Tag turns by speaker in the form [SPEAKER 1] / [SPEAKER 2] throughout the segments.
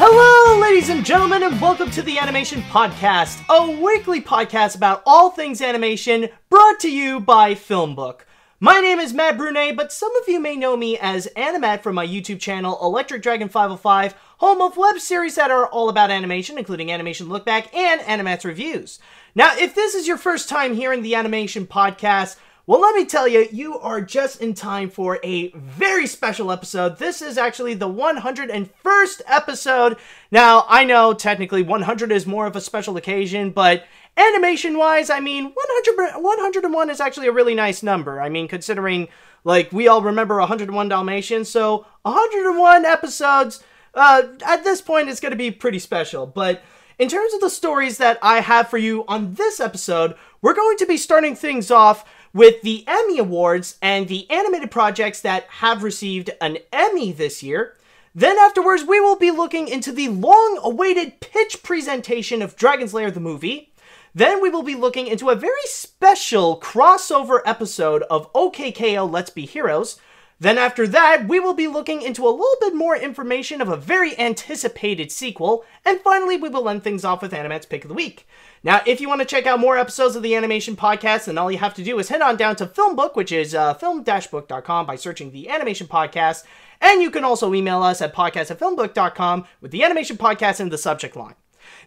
[SPEAKER 1] Hello, ladies and gentlemen, and welcome to the Animation Podcast, a weekly podcast about all things animation, brought to you by FilmBook. My name is Matt Brunet, but some of you may know me as AniMat from my YouTube channel, Electric Dragon 505, home of web series that are all about animation, including Animation Look Back and AniMat's Reviews. Now, if this is your first time hearing the Animation Podcast, well, let me tell you, you are just in time for a very special episode. This is actually the 101st episode. Now, I know technically 100 is more of a special occasion, but animation-wise, I mean, 101 is actually a really nice number. I mean, considering, like, we all remember 101 Dalmatians, so 101 episodes, at this point, it's going to be pretty special. But in terms of the stories that I have for you on this episode, we're going to be starting things off with the Emmy Awards and the animated projects that have received an Emmy this year. Then afterwards, we will be looking into the long-awaited pitch presentation of Dragon's Lair the movie. Then we will be looking into a very special crossover episode of OK K.O. Let's Be Heroes. Then after that, we will be looking into a little bit more information of a very anticipated sequel. And finally, we will end things off with AniMat's Pick of the Week. Now, if you want to check out more episodes of the Animation Podcast, then all you have to do is head on down to FilmBook, which is film-book.com, by searching the Animation Podcast. And you can also email us at podcast@filmbook.com with the Animation Podcast in the subject line.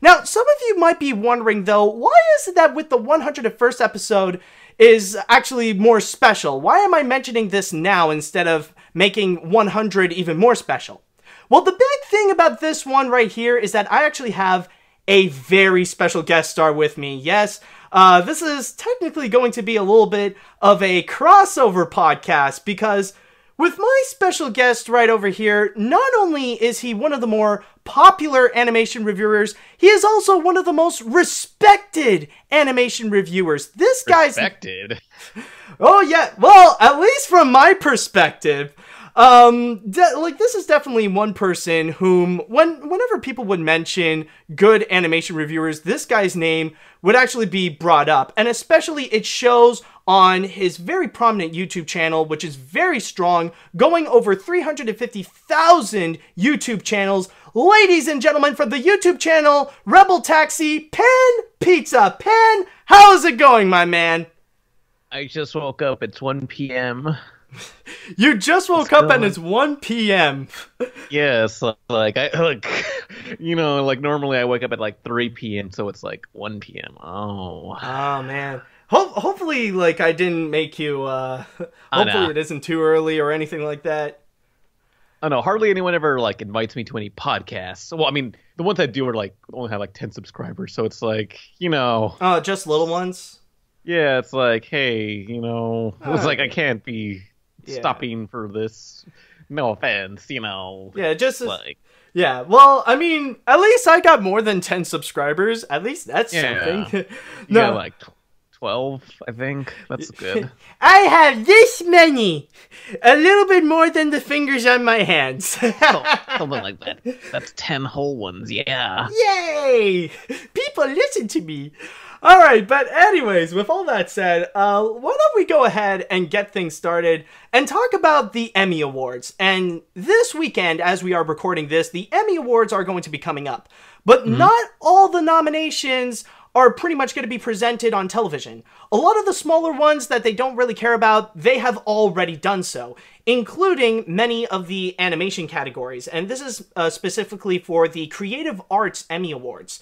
[SPEAKER 1] Now, some of you might be wondering, though, why is it that with the 101st episode is actually more special? Why am I mentioning this now instead of making 100 even more special? Well, the big thing about this one right here is that I actually have a very special guest star with me. Yes, this is technically going to be a little bit of a crossover podcast because with my special guest right over here, not only is he one of the more popular animation reviewers, he is also one of the most respected animation reviewers. This guy's... Respected? Oh yeah, well, at least from my perspective. This is definitely one person whom, whenever people would mention good animation reviewers, this guy's name would actually be brought up. And especially it shows on his very prominent YouTube channel, which is very strong, going over 350,000 YouTube channels. Ladies and gentlemen, from the YouTube channel, Rebel Taxi, Pen Pizza. Pen, how's it going, my man?
[SPEAKER 2] I just woke up. It's 1 p.m.
[SPEAKER 1] You just woke up and it's 1 p.m.
[SPEAKER 2] Yes, like normally I wake up at like 3 p.m. so it's like 1 p.m. Oh
[SPEAKER 1] man. Hopefully, like, I didn't make you, hopefully it isn't too early or anything like that.
[SPEAKER 2] I know, hardly anyone ever, like, invites me to any podcasts. Well, I mean, the ones I do are, like, only have, like, 10 subscribers, so it's like, you know.
[SPEAKER 1] Oh, just little ones?
[SPEAKER 2] Yeah, it's like, hey, you know, it's like, I can't be stopping for this. No offense, you know.
[SPEAKER 1] Yeah, just like... Yeah, well, I mean, at least I got more than 10 subscribers. At least that's something.
[SPEAKER 2] You got, like, 12, I think. That's good.
[SPEAKER 1] I have this many. A little bit more than the fingers on my hands.
[SPEAKER 2] Something like that. That's 10 whole ones, yeah.
[SPEAKER 1] Yay! People listen to me. Alright, but anyways, with all that said, why don't we go ahead and get things started and talk about the Emmy Awards. And this weekend, as we are recording this, the Emmy Awards are going to be coming up. But not all the nominations are pretty much going to be presented on television. A lot of the smaller ones that they don't really care about, they have already done so, including many of the animation categories. And this is specifically for the Creative Arts Emmy Awards.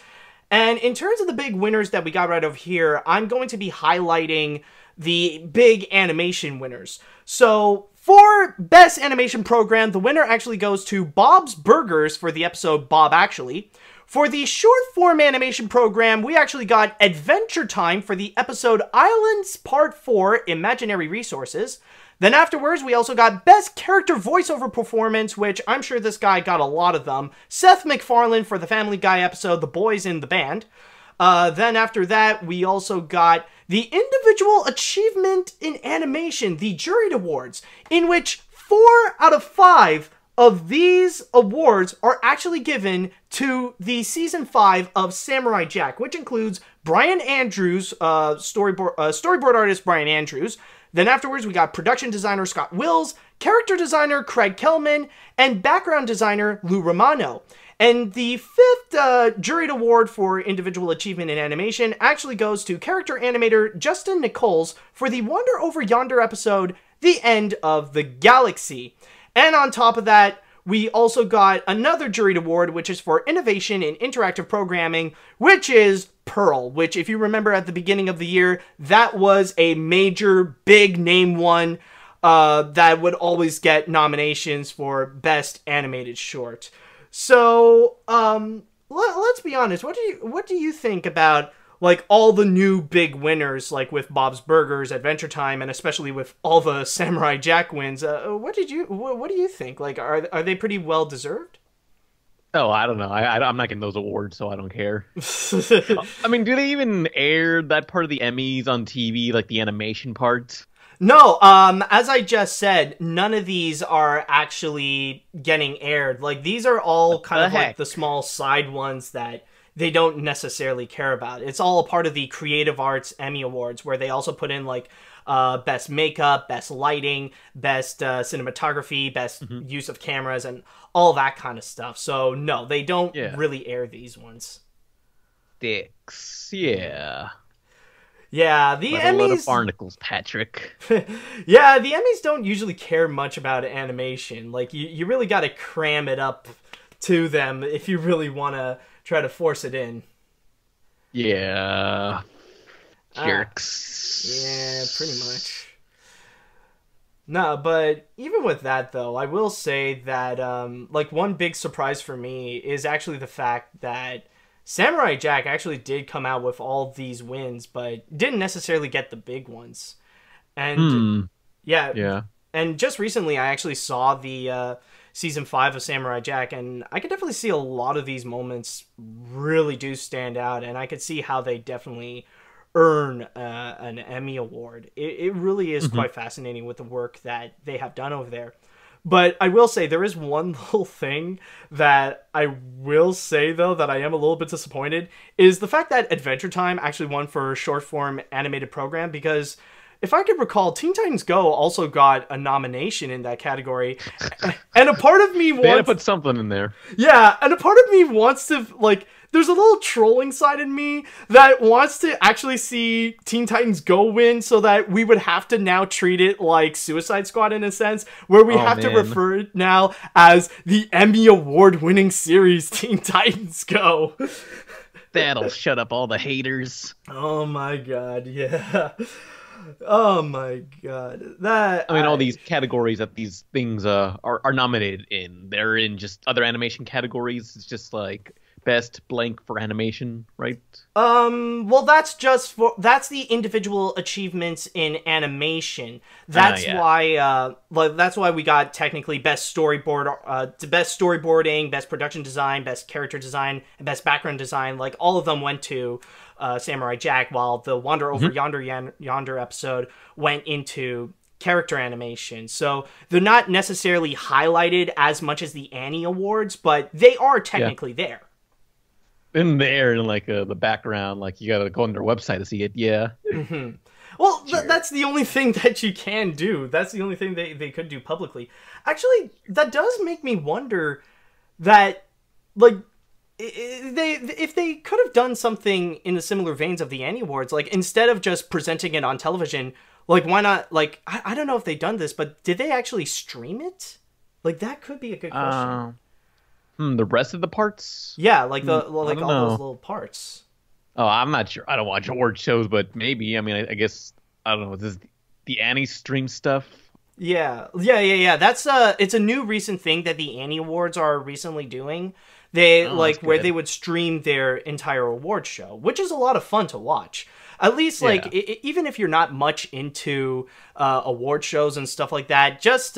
[SPEAKER 1] And in terms of the big winners that we got right over here, I'm going to be highlighting the big animation winners. So for Best Animation Program, the winner actually goes to Bob's Burgers for the episode Bob Actually. For the short form animation program, we actually got Adventure Time for the episode Islands Part 4 Imaginary Resources. Then afterwards, we also got Best Character Voiceover Performance, which I'm sure this guy got a lot of them. Seth MacFarlane for the Family Guy episode The Boys in the Band. Then after that, we also got the Individual Achievement in Animation, the Juried Awards, in which 4 out of 5 of these awards are actually given to the Season 5 of Samurai Jack, which includes Brian Andrews, storyboard artist Brian Andrews. Then afterwards, we got production designer Scott Wills, character designer Craig Kellman, and background designer Lou Romano. And the fifth juried award for individual achievement in animation actually goes to character animator Justin Nichols for the Wander Over Yonder episode, The End of the Galaxy. And on top of that, we also got another juried award, which is for innovation in interactive programming, which is Pearl, which, if you remember at the beginning of the year, that was a major big name one that would always get nominations for Best Animated Short. So, let's be honest. What do you think about like all the new big winners, like with Bob's Burgers, Adventure Time, and especially with all the Samurai Jack wins? What do you think? Like, are they pretty well deserved?
[SPEAKER 2] Oh, I don't know. I'm not getting those awards, so I don't care. I mean, do they even air that part of the Emmys on TV, like the animation part?
[SPEAKER 1] No, as I just said, none of these are actually getting aired. Like, these are all kind of like the small side ones that they don't necessarily care about. It's all a part of the Creative Arts Emmy Awards, where they also put in, like, best makeup, best lighting, best cinematography, best use of cameras, and all that kind of stuff. So, no, they don't really air these ones.
[SPEAKER 2] Dicks, yeah.
[SPEAKER 1] Yeah, the Emmys... a lot
[SPEAKER 2] of barnacles, Patrick.
[SPEAKER 1] Yeah, the Emmys don't usually care much about animation. Like, you really gotta cram it up to them if you really want to try to force it in.
[SPEAKER 2] Yeah. Jerks.
[SPEAKER 1] Yeah, pretty much. No, but even with that, though, I will say that, like, one big surprise for me is actually the fact that Samurai Jack actually did come out with all these wins, but didn't necessarily get the big ones. And yeah. And just recently, I actually saw the season 5 of Samurai Jack, and I could definitely see a lot of these moments really do stand out, and I could see how they definitely earn an Emmy Award. It really is quite fascinating with the work that they have done over there. But I will say, there is one little thing that I will say, though, that I am a little bit disappointed, is the fact that Adventure Time actually won for short-form animated program, because if I could recall, Teen Titans Go also got a nomination in that category, and a part of me wants...
[SPEAKER 2] They had to put something in there.
[SPEAKER 1] Yeah, and a part of me wants to, like... There's a little trolling side in me that wants to actually see Teen Titans Go win, so that we would have to now treat it like Suicide Squad in a sense, where we have to refer it now as the Emmy Award-winning series Teen Titans Go.
[SPEAKER 2] That'll shut up all the haters.
[SPEAKER 1] Oh my god, yeah. Oh my god. That
[SPEAKER 2] I mean, all these categories that these things are nominated in, they're in just other animation categories. It's just like best blank for animation, right?
[SPEAKER 1] Well, that's the individual achievements in animation. That's why we got technically best storyboarding, best production design, best character design, and best background design. Like, all of them went to Samurai Jack, while the Wander Over Yonder episode went into character animation. So they're not necessarily highlighted as much as the Annie Awards, but they are technically there.
[SPEAKER 2] In there, in like the background, like you gotta go on their website to see it. Yeah.
[SPEAKER 1] Well, that's the only thing that you can do. That's the only thing they could do publicly. Actually, that does make me wonder that, like, if they could have done something in the similar veins of the Annie Awards, like, instead of just presenting it on television, like, why not, like, I don't know if they've done this, but did they actually stream it? Like, that could be a good question.
[SPEAKER 2] The rest of the parts?
[SPEAKER 1] Yeah, like all those little parts.
[SPEAKER 2] Oh, I'm not sure. I don't watch award shows, but maybe. I mean, I guess, I don't know. This is the Annie stream stuff.
[SPEAKER 1] Yeah. That's it's a new recent thing that the Annie Awards are recently doing. They where they would stream their entire award show, which is a lot of fun to watch. At least, like, even if you're not much into award shows and stuff like that, just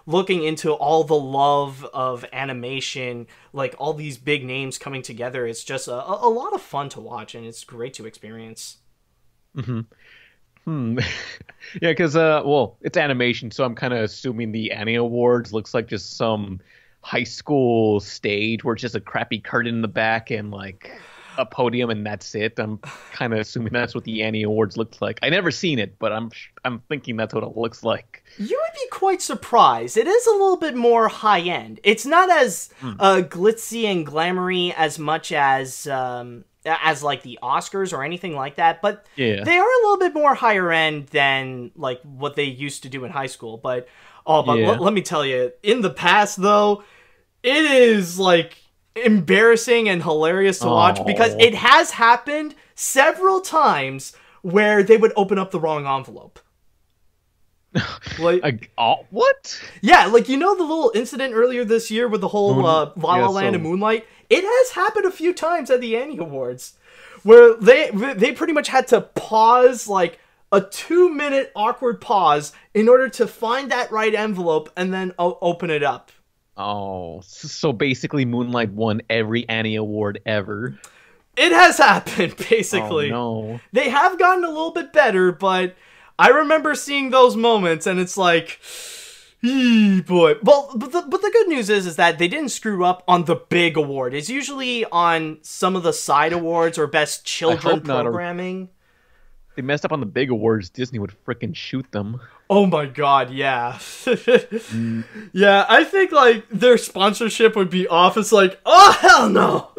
[SPEAKER 1] looking into all the love of animation, like, all these big names coming together, it's just a lot of fun to watch, and it's great to experience.
[SPEAKER 2] Yeah, because, well, it's animation, so I'm kind of assuming the Annie Awards looks like just some high school stage where it's just a crappy curtain in the back and, like... a podium and that's it. I'm kind of assuming that's what the Annie Awards looked like. I never seen it, but I'm thinking that's what it looks like.
[SPEAKER 1] You would be quite surprised. It is a little bit more high-end. It's not as glitzy and glamoury as much as like the Oscars or anything like that, but
[SPEAKER 2] Yeah.
[SPEAKER 1] they are a little bit more higher end than like what they used to do in high school. But let me tell you, in the past though, it is like embarrassing and hilarious to watch because it has happened several times where they would open up the wrong envelope. Like
[SPEAKER 2] what?
[SPEAKER 1] Yeah, like the little incident earlier this year with the whole La La Land and Moonlight. It has happened a few times at the Annie Awards where they pretty much had to pause like a 2-minute awkward pause in order to find that right envelope and then open it up.
[SPEAKER 2] Oh, so basically Moonlight won every Annie Award ever.
[SPEAKER 1] It has happened, basically.
[SPEAKER 2] Oh, no.
[SPEAKER 1] They have gotten a little bit better, but I remember seeing those moments, and it's like, boy. Well, but the good news is that they didn't screw up on the big award. It's usually on some of the side awards or best children programming.
[SPEAKER 2] They messed up on the big awards. Disney would frickin' shoot them.
[SPEAKER 1] Oh my god, yeah. Yeah, I think, like, their sponsorship would be off. It's like, oh, hell no!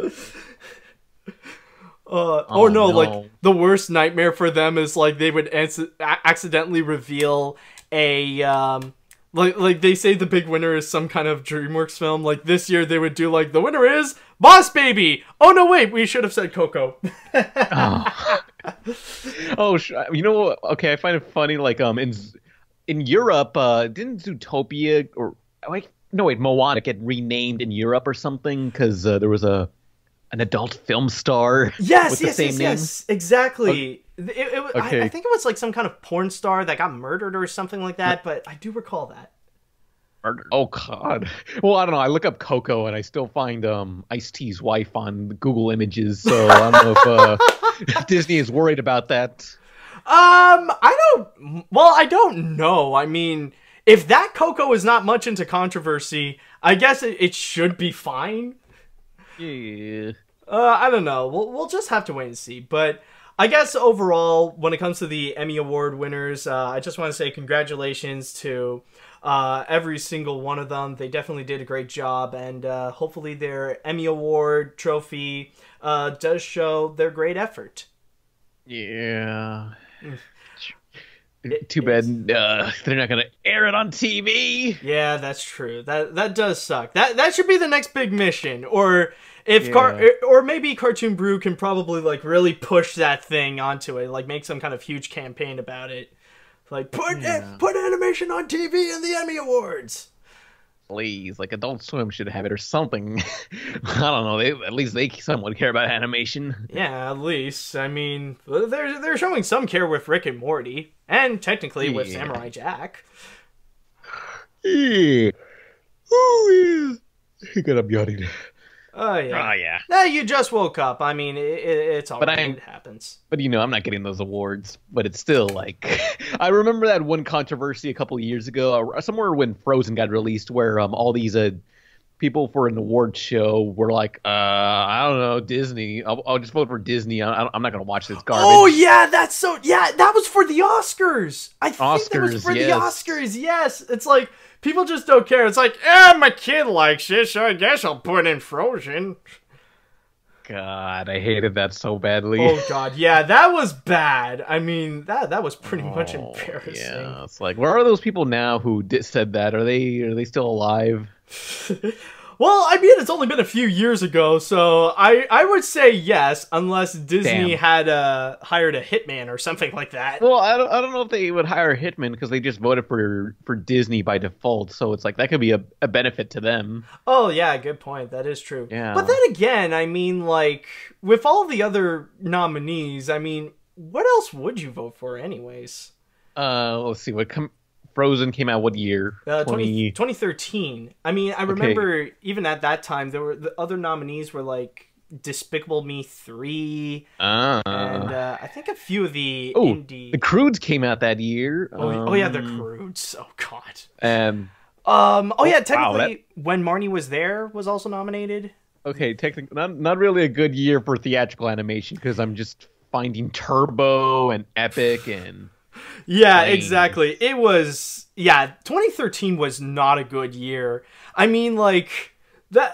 [SPEAKER 1] No, like, the worst nightmare for them is, like, they would accidentally reveal a, like, they say the big winner is some kind of DreamWorks film. Like, this year they would do, like, the winner is Boss Baby! Oh, no, wait, we should have said Coco.
[SPEAKER 2] You know, okay, I find it funny, like, in Europe, didn't Zootopia, Moana get renamed in Europe or something? Because there was an adult film star with the same name?
[SPEAKER 1] Yes, exactly.
[SPEAKER 2] Okay.
[SPEAKER 1] I think it was like some kind of porn star that got murdered or something like that, but I do recall that.
[SPEAKER 2] Murdered? Oh, God. Well, I don't know. I look up Coco and I still find Ice-T's wife on Google Images, so I don't know if Disney is worried about that.
[SPEAKER 1] I don't know. I mean, if that Coco is not much into controversy, I guess it should be fine.
[SPEAKER 2] Yeah.
[SPEAKER 1] I don't know. We'll just have to wait and see. But I guess overall, when it comes to the Emmy Award winners, I just want to say congratulations to every single one of them. They definitely did a great job, and hopefully their Emmy Award trophy does show their great effort.
[SPEAKER 2] Yeah. Too bad they're not gonna air it on TV.
[SPEAKER 1] Yeah, that's true. That does suck. That should be the next big mission. Or if or maybe Cartoon Brew can probably like really push that thing onto it, like make some kind of huge campaign about it. Like put animation on TV in the Emmy Awards.
[SPEAKER 2] Please, like Adult Swim should have it or something. I don't know. At least they somewhat care about animation.
[SPEAKER 1] Yeah, at least. I mean, they're showing some care with Rick and Morty, and technically with Samurai Jack.
[SPEAKER 2] Yeah. Oh yeah. God, I'm yawning.
[SPEAKER 1] Oh yeah.
[SPEAKER 2] Oh yeah.
[SPEAKER 1] Nah, you just woke up. I mean, it's all right. It happens.
[SPEAKER 2] But I'm not getting those awards. But it's still like, I remember that one controversy a couple of years ago, somewhere when Frozen got released, where all these people for an award show were like, I don't know, Disney. I'll just vote for Disney. I'm not gonna watch this garbage.
[SPEAKER 1] Oh yeah, that was for the Oscars. I think that was for the Oscars. Yes, it's like. People just don't care. It's like, my kid likes it, so I guess I'll put in Frozen.
[SPEAKER 2] God, I hated that so badly.
[SPEAKER 1] Oh, God, yeah, that was bad. I mean, that was pretty much embarrassing.
[SPEAKER 2] Yeah, it's like, where are those people now who said that? Are they still alive?
[SPEAKER 1] Well, I mean, it's only been a few years ago, so I would say yes, unless Disney had hired a hitman or something like that.
[SPEAKER 2] Well, I don't know if they would hire a hitman because they just voted for Disney by default, so it's like that could be a benefit to them.
[SPEAKER 1] Oh, yeah, good point. That is true.
[SPEAKER 2] Yeah.
[SPEAKER 1] But then again, I mean, like, with all the other nominees, I mean, what else would you vote for anyways?
[SPEAKER 2] Let's see, Frozen came out what year?
[SPEAKER 1] 2013. I mean, I remember even at that time, the other nominees were like Despicable Me 3, and I think a few of the indie.
[SPEAKER 2] The Croods came out that year.
[SPEAKER 1] Oh yeah, the Croods. Oh god.
[SPEAKER 2] Technically,
[SPEAKER 1] When Marnie Was There was also nominated.
[SPEAKER 2] okay, technically, not really a good year for theatrical animation because I'm just finding Turbo and Epic and
[SPEAKER 1] Yeah,
[SPEAKER 2] Planes.
[SPEAKER 1] exactly. It was, yeah, 2013 was not a good year. I mean, like that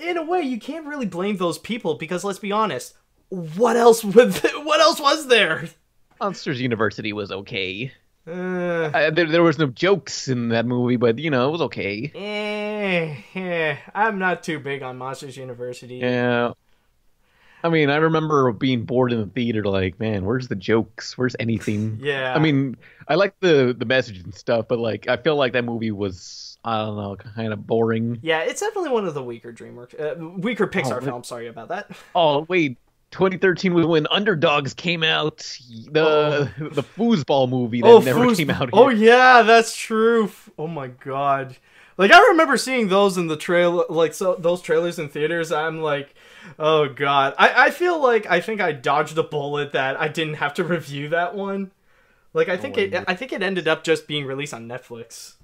[SPEAKER 1] in a way you can't really blame those people because let's be honest, what else was there?
[SPEAKER 2] Monsters University was okay.
[SPEAKER 1] Uh,
[SPEAKER 2] There was no jokes in that movie, but it was okay.
[SPEAKER 1] I'm not too big on Monsters University.
[SPEAKER 2] Yeah. I mean, I remember being bored in the theater, like, man, where's the jokes? Where's anything?
[SPEAKER 1] Yeah.
[SPEAKER 2] I mean, I like the message and stuff, but like, I feel like that movie was, I don't know, kind of boring.
[SPEAKER 1] Yeah, it's definitely one of the weaker weaker Pixar
[SPEAKER 2] Oh,
[SPEAKER 1] films. Sorry about that.
[SPEAKER 2] oh wait, 2013 was when Underdogs came out, the foosball movie that never came out.
[SPEAKER 1] Oh yeah, that's true. Oh my god. Like I remember seeing those in the trailer, like those trailers in theaters. I'm like, oh god. I feel like I think I dodged a bullet that I didn't have to review that one. Like I think it ended up just being released on Netflix.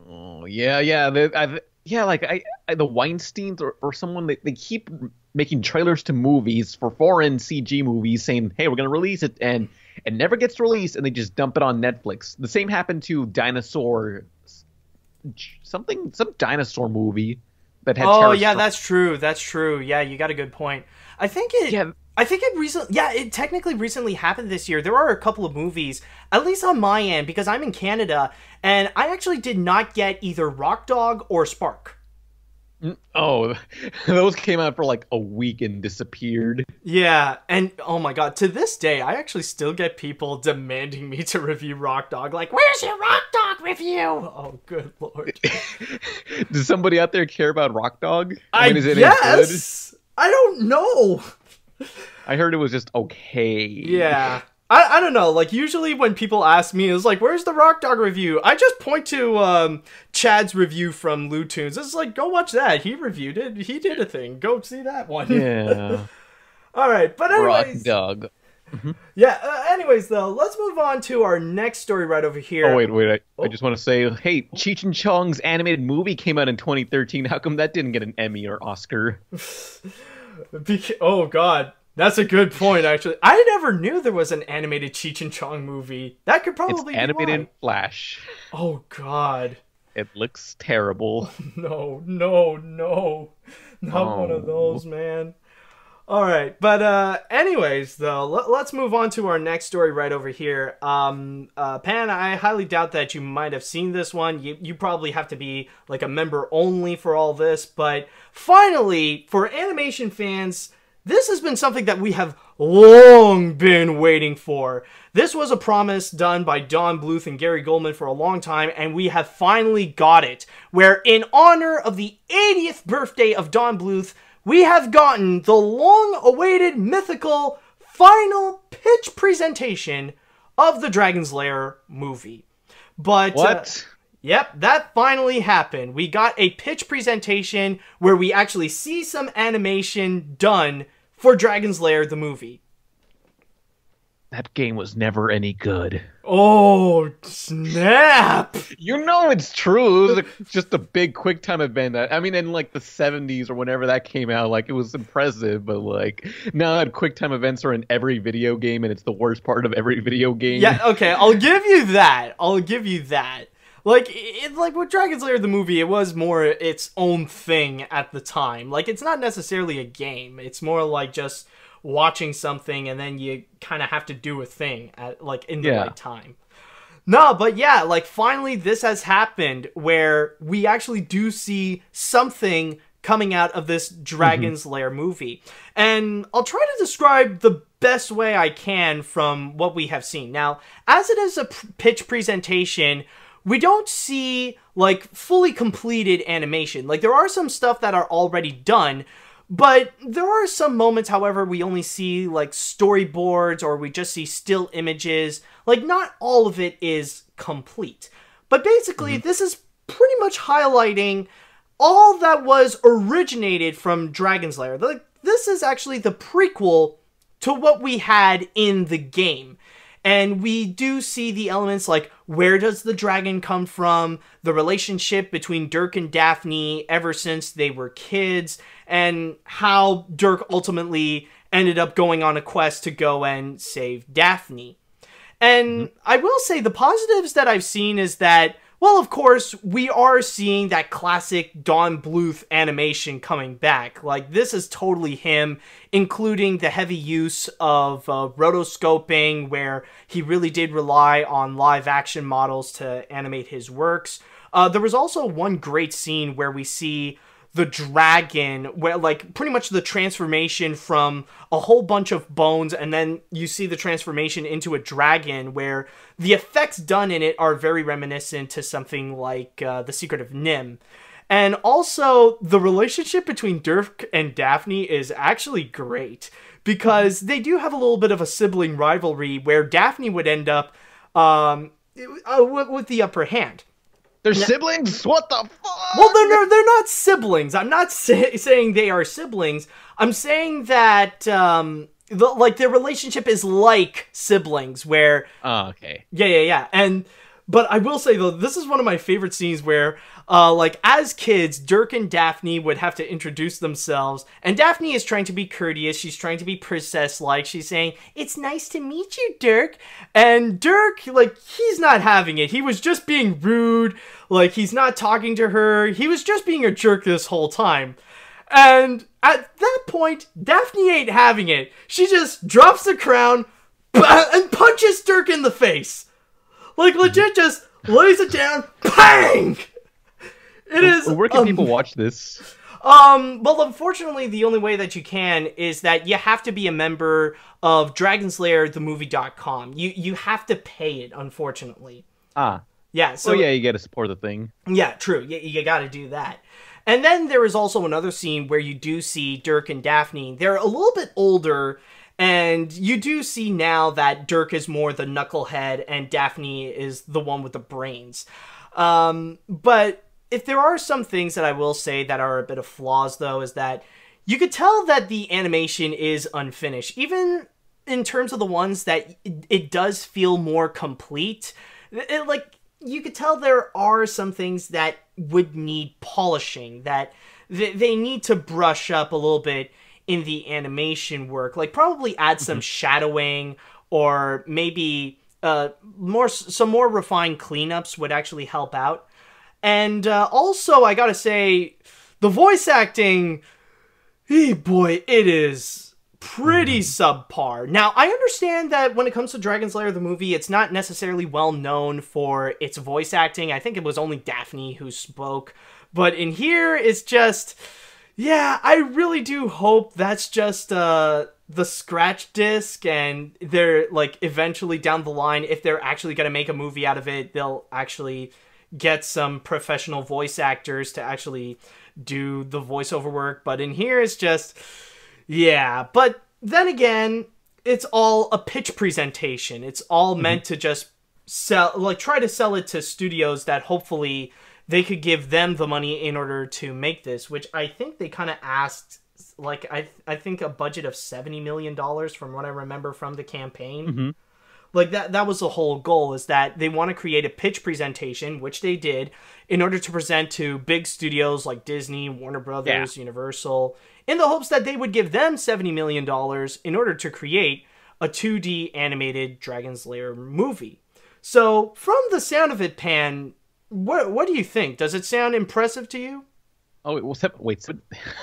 [SPEAKER 2] Oh yeah, yeah, like the Weinsteins or someone they keep making trailers to movies for foreign CG movies, saying, "Hey, we're gonna release it," and it never gets released, and they just dump it on Netflix. The same happened to some dinosaur movie that had.
[SPEAKER 1] Oh yeah, that's true. That's true. Yeah, you got a good point. I think it.
[SPEAKER 2] Yeah.
[SPEAKER 1] I think it recently. Yeah, it technically recently happened this year. There are a couple of movies, at least on my end, because I'm in Canada, and I actually did not get either Rock Dog or Spark.
[SPEAKER 2] Oh, those came out for like a week and disappeared.
[SPEAKER 1] Yeah, and oh my god, to this day, I actually still get people demanding me to review Rock Dog. Like, where's your Rock Dog review? Oh, good lord.
[SPEAKER 2] Does somebody out there care about Rock Dog?
[SPEAKER 1] I
[SPEAKER 2] mean, is it
[SPEAKER 1] guess. I don't know.
[SPEAKER 2] I heard it was just okay.
[SPEAKER 1] Yeah. I don't know, like, usually when people ask me, it's like, where's the Rock Dog review? I just point to, Chad's review from Lou Tunes. It's like, go watch that. He reviewed it. He did a thing. Go see that one.
[SPEAKER 2] Yeah.
[SPEAKER 1] Alright, but anyways.
[SPEAKER 2] Rock Dog. Mm-hmm.
[SPEAKER 1] Yeah, anyways, though, let's move on to our next story right over here.
[SPEAKER 2] Oh, wait. I just want to say, hey, Cheech and Chong's animated movie came out in 2013. How come that didn't get an Emmy or Oscar?
[SPEAKER 1] Oh, God. That's a good point, actually. I never knew there was an animated Cheech and Chong movie. That could probably be
[SPEAKER 2] animated
[SPEAKER 1] why.
[SPEAKER 2] in Flash.
[SPEAKER 1] Oh, God.
[SPEAKER 2] It looks terrible.
[SPEAKER 1] No. Not one of those, man. Alright, but anyways, though, let's move on to our next story right over here. Pan, I highly doubt that you might have seen this one. You probably have to be, like, a member only for all this, but finally, for animation fans, this has been something that we have long been waiting for. This was a promise done by Don Bluth and Gary Goldman for a long time, and we have finally got it. Where, in honor of the 80th birthday of Don Bluth, we have gotten the long-awaited, mythical, final pitch presentation of the Dragon's Lair movie. But
[SPEAKER 2] What?
[SPEAKER 1] Yep, that finally happened. We got a pitch presentation where we actually see some animation done for Dragon's Lair, the movie.
[SPEAKER 2] That game was never any good.
[SPEAKER 1] Oh, snap!
[SPEAKER 2] You know it's true. It was just a big QuickTime event. I mean, in like the 70s or whenever that came out, like it was impressive. But like now that QuickTime events are in every video game, and it's the worst part of every video game.
[SPEAKER 1] Yeah, okay, I'll give you that. Like, like with Dragon's Lair, the movie, it was more its own thing at the time. Like, it's not necessarily a game. It's more like just watching something and then you kind of have to do a thing at, like, in the right time. No, but yeah, like, finally this has happened where we actually do see something coming out of this Dragon's Lair movie. And I'll try to describe the best way I can from what we have seen. Now, as it is a pitch presentation, we don't see, like, fully completed animation. Like, there are some stuff that are already done, but there are some moments, however, we only see, like, storyboards or we just see still images. Like, not all of it is complete. But basically, this is pretty much highlighting all that was originated from Dragon's Lair. Like, this is actually the prequel to what we had in the game. And we do see the elements like, where does the dragon come from? The relationship between Dirk and Daphne ever since they were kids, and how Dirk ultimately ended up going on a quest to go and save Daphne. And I will say the positives that I've seen is that, well, of course, we are seeing that classic Don Bluth animation coming back. Like, this is totally him, including the heavy use of rotoscoping, where he really did rely on live-action models to animate his works. There was also one great scene where we see the dragon, where, like, pretty much the transformation from a whole bunch of bones, and then you see the transformation into a dragon, where the effects done in it are very reminiscent to something like The Secret of Nim. And also, the relationship between Dirk and Daphne is actually great, because they do have a little bit of a sibling rivalry, where Daphne would end up with the upper hand.
[SPEAKER 2] They're siblings? What the fuck?
[SPEAKER 1] Well, they're not siblings. I'm not saying they are siblings. I'm saying that, their relationship is like siblings, where...
[SPEAKER 2] Oh, okay.
[SPEAKER 1] Yeah. But I will say, though, this is one of my favorite scenes where, as kids, Dirk and Daphne would have to introduce themselves, and Daphne is trying to be courteous, she's trying to be princess-like, she's saying, "It's nice to meet you, Dirk," and Dirk, he's not having it. He was just being rude, he's not talking to her, he was just being a jerk this whole time. And at that point, Daphne ain't having it. She just drops the crown and punches Dirk in the face. Legit just lays it down, bang! It is...
[SPEAKER 2] Where can people watch this?
[SPEAKER 1] Well, unfortunately, the only way that you can is that you have to be a member of DragonsLairTheMovie.com. You have to pay it, unfortunately. Yeah, so...
[SPEAKER 2] Oh, yeah, you gotta support the thing.
[SPEAKER 1] Yeah, true. You gotta do that. And then there is also another scene where you do see Dirk and Daphne. They're a little bit older, and you do see now that Dirk is more the knucklehead and Daphne is the one with the brains. But if there are some things that I will say that are a bit of flaws, though, is that you could tell that the animation is unfinished. Even in terms of the ones that it does feel more complete. You could tell there are some things that would need polishing, that they need to brush up a little bit in the animation work, probably add some shadowing, or maybe some more refined cleanups would actually help out. And also, I gotta say, the voice acting, boy, it is pretty subpar. Now, I understand that when it comes to Dragon's Lair, the movie, it's not necessarily well known for its voice acting. I think it was only Daphne who spoke. But in here, it's just... Yeah, I really do hope that's just the scratch disc, and they're, eventually down the line, if they're actually going to make a movie out of it, they'll actually get some professional voice actors to actually do the voiceover work. But in here, it's just... Yeah, but then again, it's all a pitch presentation. It's all meant to just try to sell it to studios that hopefully... they could give them the money in order to make this, which I think they kind of asked, I think a budget of $70 million from what I remember from the campaign. That was the whole goal, is that they want to create a pitch presentation, which they did, in order to present to big studios like Disney, Warner Brothers, Universal, in the hopes that they would give them $70 million in order to create a 2D animated Dragon's Lair movie. So, from the sound of it, Pan... What do you think? Does it sound impressive to you?
[SPEAKER 2] Oh, wait, so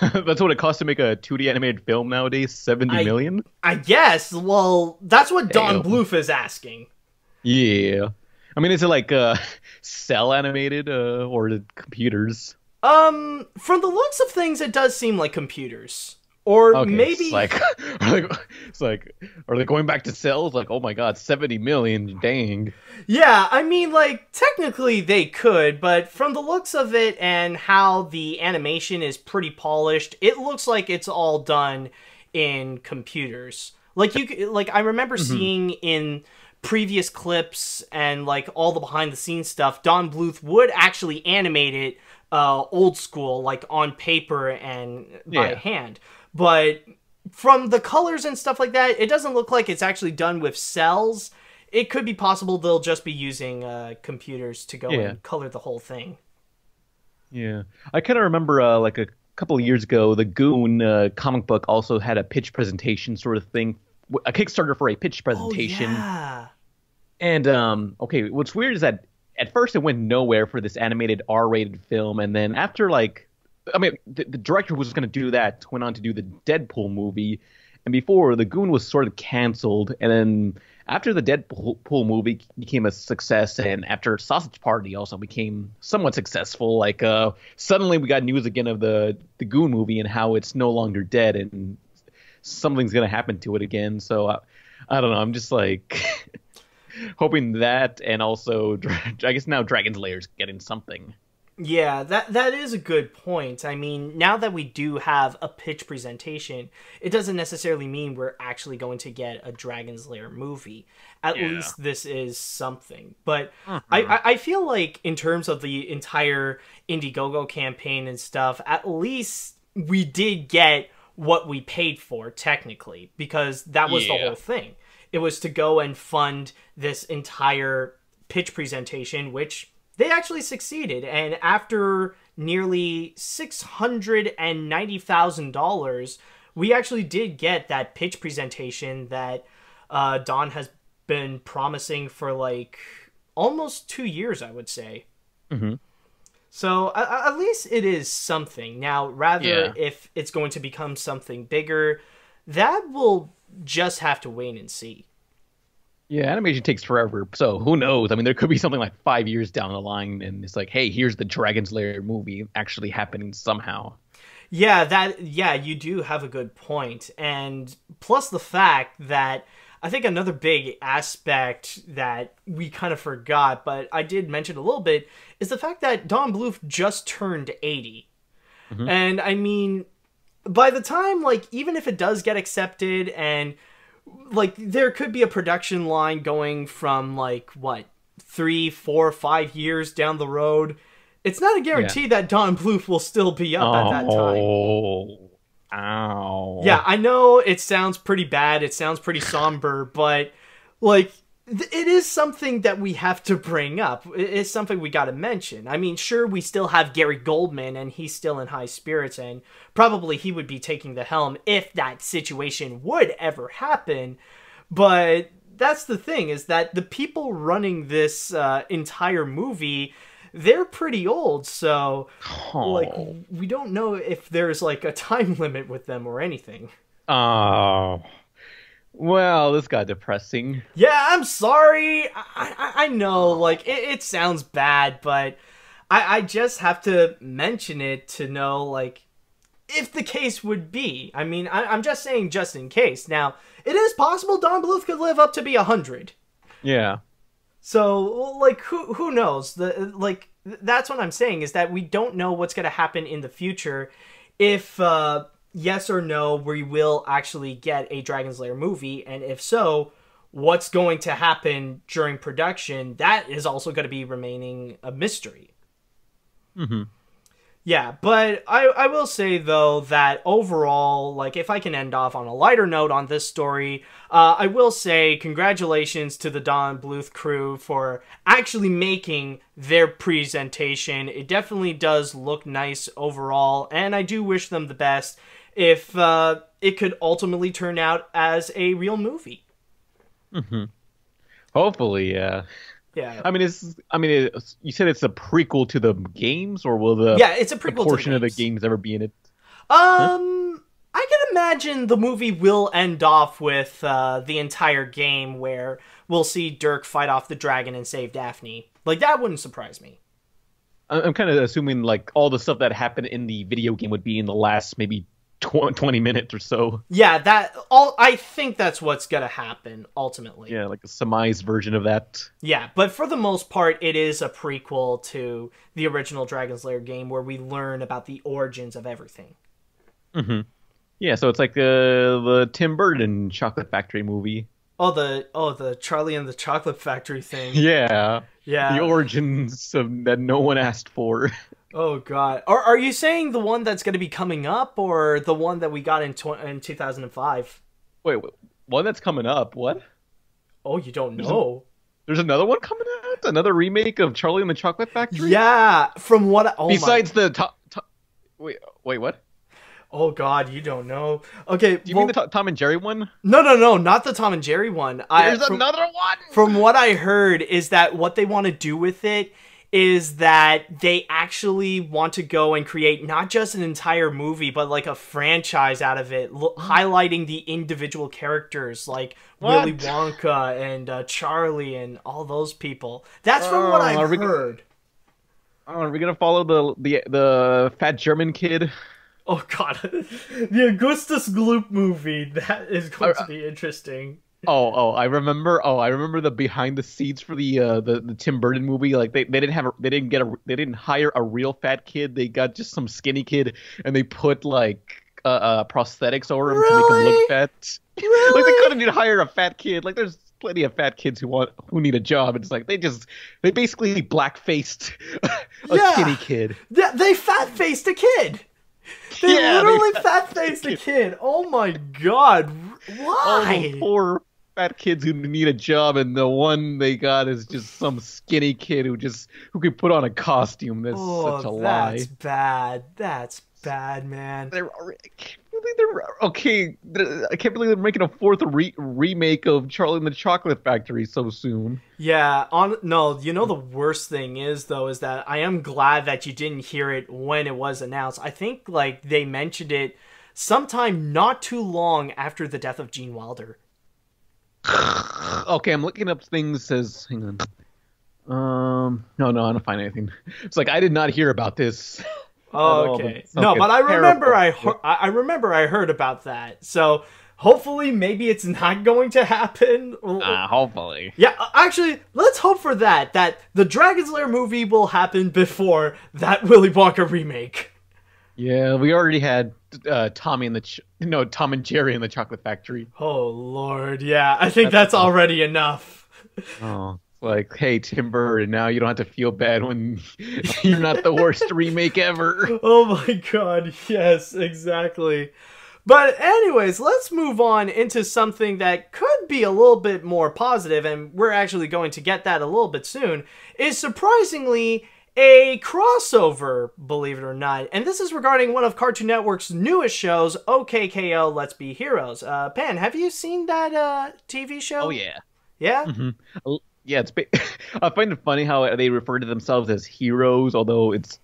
[SPEAKER 2] that's what it costs to make a 2D animated film nowadays? $70 million?
[SPEAKER 1] I guess. Well, that's what Don Bluth is asking.
[SPEAKER 2] Yeah. I mean, is it cell animated or the computers?
[SPEAKER 1] From the looks of things, it does seem like computers. Or maybe... Are they going back to cells? Oh my god, 70 million, dang. Yeah, I mean, technically they could, but from the looks of it and how the animation is pretty polished, it looks like it's all done in computers. I remember seeing in previous clips and, all the behind-the-scenes stuff, Don Bluth would actually animate it old school, on paper and by hand. But from the colors and stuff like that, it doesn't look like it's actually done with cells. it could be possible they'll just be using computers to go and color the whole thing.
[SPEAKER 2] Yeah, I kind of remember like a couple of years ago, the Goon comic book also had a pitch presentation sort of thing, a Kickstarter for a pitch presentation.
[SPEAKER 1] Oh, yeah.
[SPEAKER 2] And okay, what's weird is that at first it went nowhere for this animated R-rated film, and then after like, I mean, the director who was going to do that went on to do the Deadpool movie, and before the Goon was sort of canceled, and then after the Deadpool movie became a success, and after Sausage Party also became somewhat successful, like suddenly we got news again of the Goon movie and how it's no longer dead and something's going to happen to it again. So I don't know. I'm just like hoping that, and also I guess now Dragon's Lair's getting something.
[SPEAKER 1] Yeah, that is a good point. I mean, now that we do have a pitch presentation, it doesn't necessarily mean we're actually going to get a Dragon's Lair movie. At least this is something. But I feel like in terms of the entire Indiegogo campaign and stuff, at least we did get what we paid for, technically, because that was the whole thing. It was to go and fund this entire pitch presentation, which they actually succeeded, and after nearly $690,000, we actually did get that pitch presentation that Don has been promising for like almost 2 years, I would say.
[SPEAKER 2] Mm-hmm.
[SPEAKER 1] So at least it is something. Now, rather if it's going to become something bigger, that will just have to wait and see.
[SPEAKER 2] Yeah, animation takes forever, so who knows? I mean, there could be something like 5 years down the line, and it's like, hey, here's the Dragon's Lair movie actually happening somehow.
[SPEAKER 1] Yeah, you do have a good point. And plus the fact that I think another big aspect that we kind of forgot, but I did mention a little bit, is the fact that Don Bluth just turned 80. Mm-hmm. And I mean, by the time, like, even if it does get accepted and like, there could be a production line going from, like, what, 3, 4, 5 years down the road. It's not a guarantee that Don Bluth will still be up at that time.
[SPEAKER 2] Oh, ow.
[SPEAKER 1] Yeah, I know it sounds pretty bad. It sounds pretty somber, but, like, it is something that we have to bring up. It's something we got to mention. I mean, sure, we still have Gary Goldman, and he's still in high spirits, and probably he would be taking the helm if that situation would ever happen. But that's the thing, is that the people running this entire movie, they're pretty old, so like, we don't know if there's like a time limit with them or anything.
[SPEAKER 2] Oh. Well, this got depressing.
[SPEAKER 1] Yeah, I'm sorry. I know, like, it sounds bad, but I just have to mention it to know, like, if the case would be. I mean, I'm just saying just in case. Now, it is possible Don Bluth could live up to be 100.
[SPEAKER 2] Yeah.
[SPEAKER 1] So, like, who knows? That's what I'm saying, is that we don't know what's going to happen in the future if... yes or no, we will actually get a Dragon's Lair movie, and if so, what's going to happen during production? That is also going to be remaining a mystery.
[SPEAKER 2] Mm-hmm.
[SPEAKER 1] Yeah, but I will say, though, that overall, like, if I can end off on a lighter note on this story, I will say congratulations to the Don Bluth crew for actually making their presentation. It definitely does look nice overall, and I do wish them the best if it could ultimately turn out as a real movie.
[SPEAKER 2] Mm-hmm. Hopefully, yeah.
[SPEAKER 1] Yeah.
[SPEAKER 2] I mean, you said it's a prequel to the games, or will
[SPEAKER 1] it's a prequel
[SPEAKER 2] portion
[SPEAKER 1] to
[SPEAKER 2] of the games ever be in it?
[SPEAKER 1] I can imagine the movie will end off with the entire game where we'll see Dirk fight off the dragon and save Daphne. Like, that wouldn't surprise me.
[SPEAKER 2] I'm kind of assuming, like, all the stuff that happened in the video game would be in the last maybe 20 minutes or so.
[SPEAKER 1] Yeah, I think that's what's gonna happen ultimately.
[SPEAKER 2] Yeah, like a surmised version of that.
[SPEAKER 1] Yeah, but for the most part, it is a prequel to the original Dragon's Lair game where we learn about the origins of everything.
[SPEAKER 2] Mm-hmm. Yeah, so it's like the Tim Burton Chocolate Factory movie.
[SPEAKER 1] Oh, the Charlie and the Chocolate Factory thing.
[SPEAKER 2] Yeah.
[SPEAKER 1] Yeah.
[SPEAKER 2] The origins that no one asked for.
[SPEAKER 1] Oh, God. Are you saying the one that's going to be coming up, or the one that we got in 2005?
[SPEAKER 2] Wait, one that's coming up? What?
[SPEAKER 1] Oh, you don't know?
[SPEAKER 2] There's another one coming out? Another remake of Charlie and the Chocolate Factory?
[SPEAKER 1] Yeah, from what... Oh
[SPEAKER 2] Besides the... Wait, what?
[SPEAKER 1] Oh, God, you don't know. Okay,
[SPEAKER 2] Do you mean the Tom and Jerry one?
[SPEAKER 1] No, not the Tom and Jerry one.
[SPEAKER 2] There's another one!
[SPEAKER 1] From what I heard is that what they want to do with it is that they actually want to go and create not just an entire movie, but like a franchise out of it, highlighting the individual characters like Willy Wonka and Charlie and all those people. That's from what I've heard.
[SPEAKER 2] Are we gonna follow the fat German kid?
[SPEAKER 1] Oh god, the Augustus Gloop movie, that is going to be interesting.
[SPEAKER 2] I remember the behind the scenes for the Tim Burton movie. Like they didn't hire a real fat kid. They got just some skinny kid, and they put like prosthetics over him to make him look fat.
[SPEAKER 1] Really?
[SPEAKER 2] Like they couldn't even hire a fat kid. Like there's plenty of fat kids who need a job. It's like they basically black-faced a skinny kid.
[SPEAKER 1] They fat-faced a kid. They literally fat-faced a kid. Oh my god. Why?
[SPEAKER 2] All those poor fat kids who need a job, and the one they got is just some skinny kid who could put on a costume. That's such a lie.
[SPEAKER 1] That's bad. That's bad, man.
[SPEAKER 2] I can't believe they're making a fourth remake of Charlie and the Chocolate Factory so soon.
[SPEAKER 1] Yeah, the worst thing is that I am glad that you didn't hear it when it was announced. I think like they mentioned it sometime not too long after the death of Gene Wilder.
[SPEAKER 2] Okay, I'm looking up things. Says, hang on. No, I don't find anything. It's like I did not hear about this.
[SPEAKER 1] Oh, okay. No, but I remember I remember I heard about that. So hopefully, maybe it's not going to happen.
[SPEAKER 2] Hopefully.
[SPEAKER 1] Yeah, actually, let's hope for that. That the Dragon's Lair movie will happen before that Willy Wonka remake.
[SPEAKER 2] Yeah, we already had Tom and Jerry in the Chocolate Factory.
[SPEAKER 1] Oh Lord, yeah, I think that's already enough.
[SPEAKER 2] Oh, like, hey, Tim Burton, now you don't have to feel bad when you're not the worst remake ever.
[SPEAKER 1] Oh my god, yes, exactly. But anyways, let's move on into something that could be a little bit more positive, and we're actually going to get that a little bit soon, is surprisingly a crossover, believe it or not. And this is regarding one of Cartoon Network's newest shows, OK K.O. Let's Be Heroes. Pan, have you seen that TV show?
[SPEAKER 2] Oh, yeah.
[SPEAKER 1] Yeah?
[SPEAKER 2] Mm-hmm. Yeah, I find it funny how they refer to themselves as heroes, although it's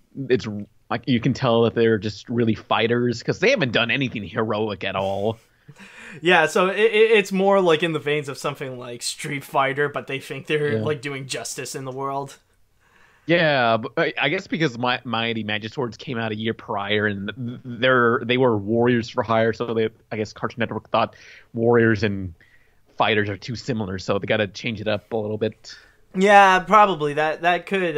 [SPEAKER 2] like you can tell that they're just really fighters because they haven't done anything heroic at all.
[SPEAKER 1] Yeah, so it's more like in the veins of something like Street Fighter, but they think they're like doing justice in the world.
[SPEAKER 2] Yeah, but I guess because Mighty Magiswords came out a year prior, and they were warriors for hire, so I guess Cartoon Network thought warriors and fighters are too similar, so they got to change it up a little bit. Yeah,
[SPEAKER 1] probably that could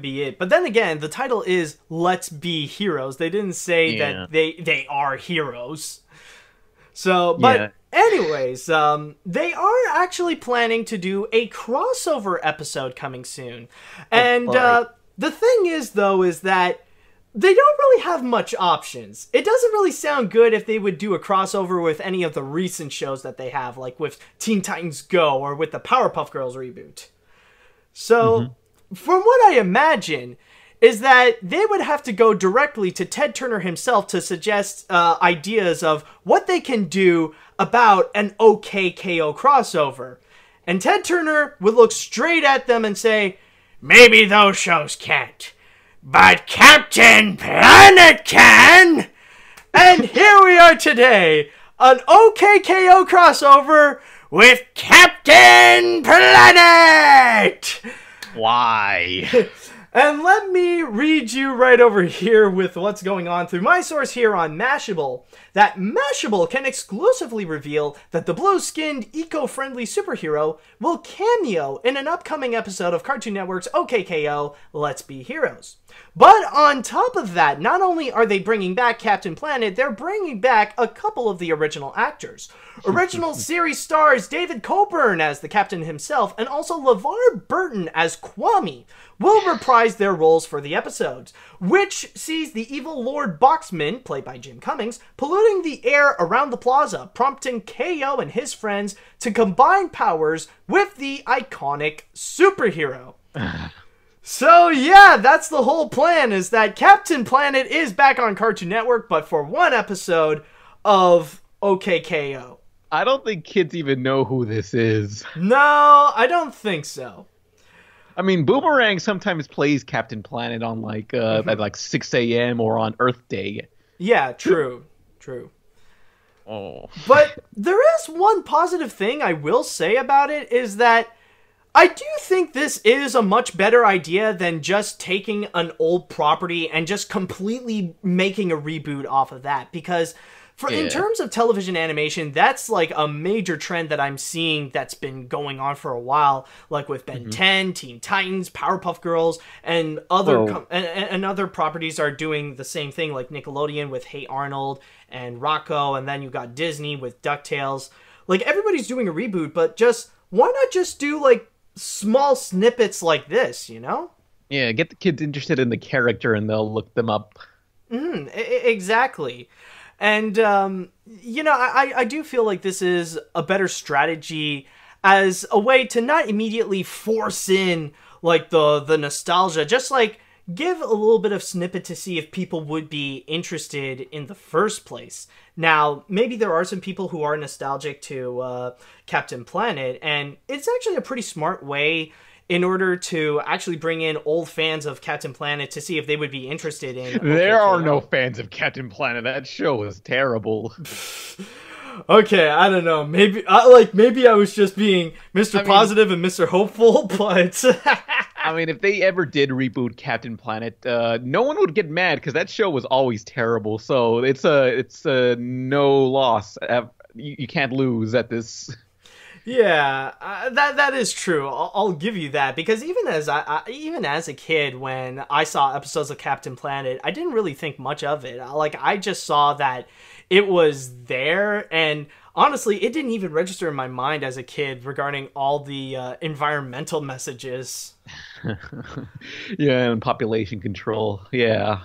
[SPEAKER 1] be it. But then again, the title is Let's Be Heroes. They didn't say that they are heroes. So, but anyways, they are actually planning to do a crossover episode coming soon. And the thing is, though, is that they don't really have much options. It doesn't really sound good if they would do a crossover with any of the recent shows that they have, like with Teen Titans Go or with the Powerpuff Girls reboot. So, from what I imagine, is that they would have to go directly to Ted Turner himself to suggest ideas of what they can do about an OK K.O. crossover. And Ted Turner would look straight at them and say, maybe those shows can't, but Captain Planet can! And here we are today, an OK K.O. crossover with Captain Planet!
[SPEAKER 2] Why?
[SPEAKER 1] And let me read you right over here with what's going on through my source here on Mashable, that Mashable can exclusively reveal that the blue-skinned, eco-friendly superhero will cameo in an upcoming episode of Cartoon Network's OK K.O. Let's Be Heroes. But on top of that, not only are they bringing back Captain Planet, they're bringing back a couple of the original actors. Original series stars David Coburn as the Captain himself, and also LeVar Burton as Kwame, will reprise their roles for the episodes, which sees the evil Lord Boxman, played by Jim Cummings, polluting the air around the plaza, prompting K.O. and his friends to combine powers with the iconic superhero. So yeah, that's the whole plan, is that Captain Planet is back on Cartoon Network, but for one episode of OK K.O.
[SPEAKER 2] I don't think kids even know who this is.
[SPEAKER 1] No, I don't think so.
[SPEAKER 2] I mean, Boomerang sometimes plays Captain Planet on like at like 6 a.m. or on Earth Day.
[SPEAKER 1] Yeah, true.
[SPEAKER 2] Oh.
[SPEAKER 1] But there is one positive thing I will say about it, is that I do think this is a much better idea than just taking an old property and just completely making a reboot off of that. Because in terms of television animation, that's like a major trend that I'm seeing that's been going on for a while, like with Ben 10, Teen Titans, Powerpuff Girls, and other properties are doing the same thing, like Nickelodeon with Hey Arnold and Rocco, and then you got Disney with DuckTales. Like, everybody's doing a reboot, but why not just do like small snippets like this, you know?
[SPEAKER 2] Yeah, get the kids interested in the character and they'll look them up.
[SPEAKER 1] Exactly. And, you know, I do feel like this is a better strategy as a way to not immediately force in, like, the nostalgia. Just, like, give a little bit of snippet to see if people would be interested in the first place. Now, maybe there are some people who are nostalgic to Captain Planet, and it's actually a pretty smart way in order to actually bring in old fans of Captain Planet to see if they would be interested in...
[SPEAKER 2] There are no fans of Captain Planet. That show is terrible.
[SPEAKER 1] Okay, I don't know. Maybe I was just being Mr. Positive and Mr. Hopeful, but...
[SPEAKER 2] I mean, if they ever did reboot Captain Planet, no one would get mad because that show was always terrible. So it's a no loss. You can't lose at this.
[SPEAKER 1] Yeah, that is true. I'll give you that, because even as a kid, when I saw episodes of Captain Planet, I didn't really think much of it. Like, I just saw that it was there, and honestly, it didn't even register in my mind as a kid regarding all the environmental messages.
[SPEAKER 2] Yeah, and population control. Yeah,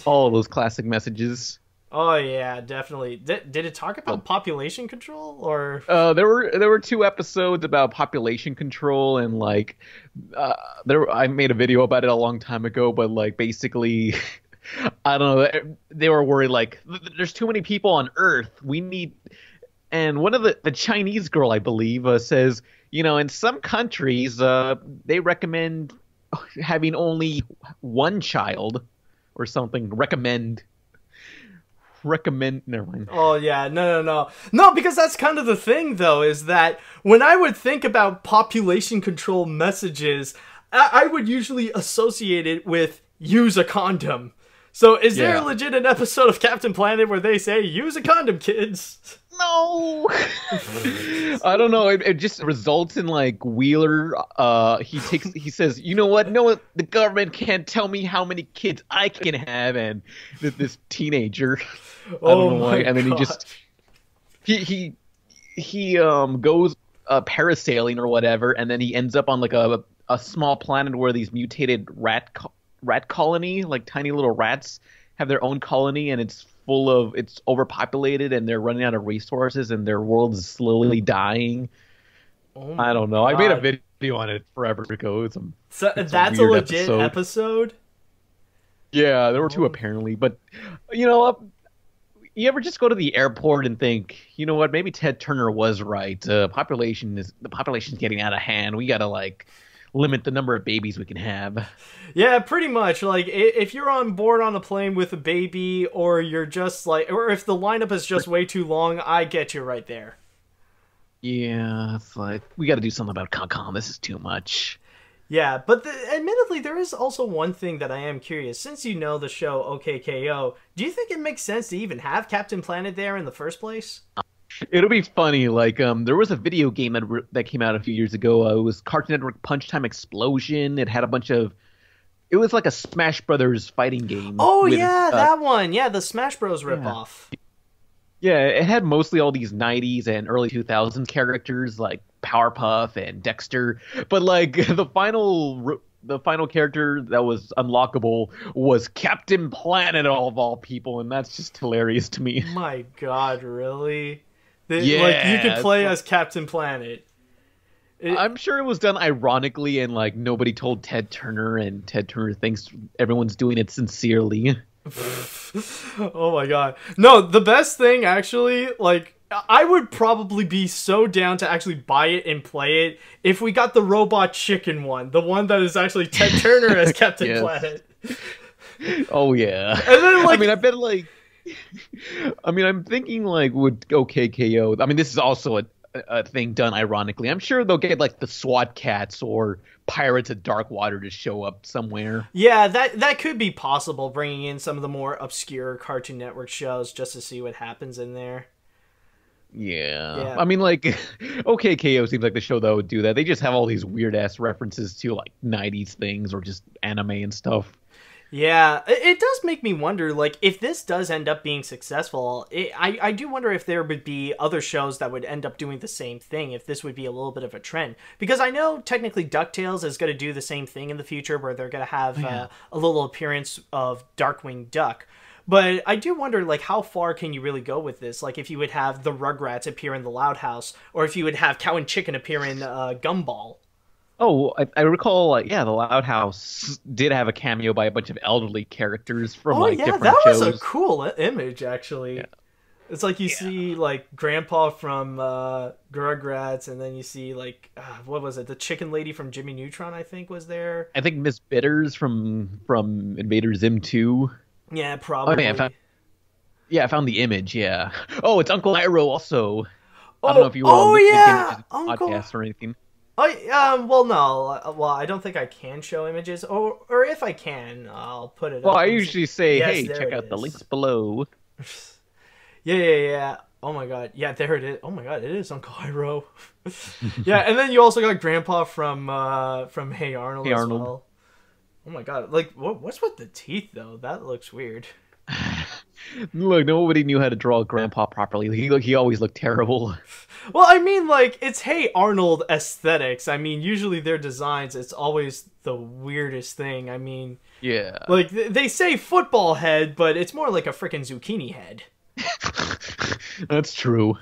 [SPEAKER 2] all of those classic messages.
[SPEAKER 1] Oh yeah, definitely. Did it talk about population control, or?
[SPEAKER 2] There were 2 episodes about population control, and like, I made a video about it a long time ago, but like basically, I don't know. They were worried like there's too many people on Earth. We need, and one of the Chinese girl, I believe, says, you know, in some countries, they recommend having only one child or something. Never mind.
[SPEAKER 1] Oh yeah, no, because that's kind of the thing though, is that when I would think about population control messages, I would usually associate it with use a condom. So is there legit an episode of Captain Planet where they say use a condom, kids?
[SPEAKER 2] No. I don't know. It just results in like Wheeler. He says, you know what? No, the government can't tell me how many kids I can have, and this teenager. I don't know why. And then he goes parasailing or whatever, and then he ends up on like a small planet where these mutated rat colony, like tiny little rats, have their own colony, and it's overpopulated, and they're running out of resources, and their world is slowly dying. I don't know. I made a video on it forever ago.
[SPEAKER 1] That's a legit episode?
[SPEAKER 2] Yeah, there were 2 apparently, but you know, you ever just go to the airport and think, you know what, maybe Ted Turner was right. The population's getting out of hand. We gotta like limit the number of babies we can have.
[SPEAKER 1] Yeah, pretty much. Like, if you're on board on a plane with a baby, or you're just like, or if the lineup is just way too long, I get you right there.
[SPEAKER 2] Yeah, it's like, we got to do something about Concom. This is too much.
[SPEAKER 1] Yeah, but admittedly, there is also one thing that I am curious. Since you know the show OK K.O, do you think it makes sense to even have Captain Planet there in the first place?
[SPEAKER 2] It'll be funny. Like, there was a video game that came out a few years ago. It was Cartoon Network Punch Time Explosion. It had a bunch of It was like a Smash Brothers fighting game.
[SPEAKER 1] Oh, yeah, that one. Yeah, the Smash Bros. Ripoff.
[SPEAKER 2] Yeah, it had mostly all these 90s and early 2000s characters like Powerpuff and Dexter. But, like, the final character that was unlockable was Captain Planet of all people, and that's just hilarious to me.
[SPEAKER 1] My God, really?
[SPEAKER 2] Yeah.
[SPEAKER 1] Like, you could play as Captain Planet.
[SPEAKER 2] I'm sure it was done ironically, and like nobody told Ted Turner, and Ted Turner thinks everyone's doing it sincerely.
[SPEAKER 1] Oh my God. No, the best thing actually, like, I would probably be so down to actually buy it and play it if we got the Robot Chicken one. The one that is actually Ted Turner as Captain
[SPEAKER 2] Yes.
[SPEAKER 1] Planet.
[SPEAKER 2] Oh yeah.
[SPEAKER 1] And then, like,
[SPEAKER 2] I mean, I bet like, I'm thinking like would OK K.O. I mean, this is also a thing done ironically. I'm sure they'll get like the SWAT cats or Pirates of Dark Water to show up somewhere.
[SPEAKER 1] Yeah, that could be possible, bringing in some of the more obscure Cartoon Network shows just to see what happens in there.
[SPEAKER 2] Yeah. I mean, like, OK K.O. seems like the show that would do that. They just have all these weird-ass references to, like, 90s things or just anime and stuff.
[SPEAKER 1] Yeah, it does make me wonder, like, if this does end up being successful, I do wonder if there would be other shows that would end up doing the same thing, if this would be a little bit of a trend. Because I know, technically, DuckTales is going to do the same thing in the future, where they're going to have a little appearance of Darkwing Duck. But I do wonder, like, how far can you really go with this? Like, if you would have the Rugrats appear in the Loud House, or if you would have Cow and Chicken appear in Gumball.
[SPEAKER 2] Oh, I recall, like, yeah, the Loud House did have a cameo by a bunch of elderly characters from, different shows.
[SPEAKER 1] Was a cool image, actually. Yeah. It's like you see, like, Grandpa from Rugrats, and then you see, like, what was it? The chicken lady from Jimmy Neutron, I think, was there.
[SPEAKER 2] I think Miss Bitters from Invader Zim 2. Yeah,
[SPEAKER 1] probably.
[SPEAKER 2] Oh, man, I found the image, yeah. Oh, it's Uncle Iroh also. I don't know if you were looking at his podcast or anything.
[SPEAKER 1] Well, no. Well, I don't think I can show images, or if I can, I'll put it up.
[SPEAKER 2] Well, I usually say, hey, check out the links below.
[SPEAKER 1] Yeah. Oh my God. Yeah, there it is. Oh my God, it is Uncle Iroh. Yeah, and then you also got Grandpa from Hey Arnold as well. Oh my God. Like, what's with the teeth, though? That looks weird.
[SPEAKER 2] Look, nobody knew how to draw Grandpa properly. He always looked terrible.
[SPEAKER 1] Well, I mean, like, it's Hey Arnold aesthetics. I mean, usually their designs, it's always the weirdest thing. I mean,
[SPEAKER 2] yeah.
[SPEAKER 1] Like, they say football head, but it's more like a frickin' zucchini head.
[SPEAKER 2] That's true.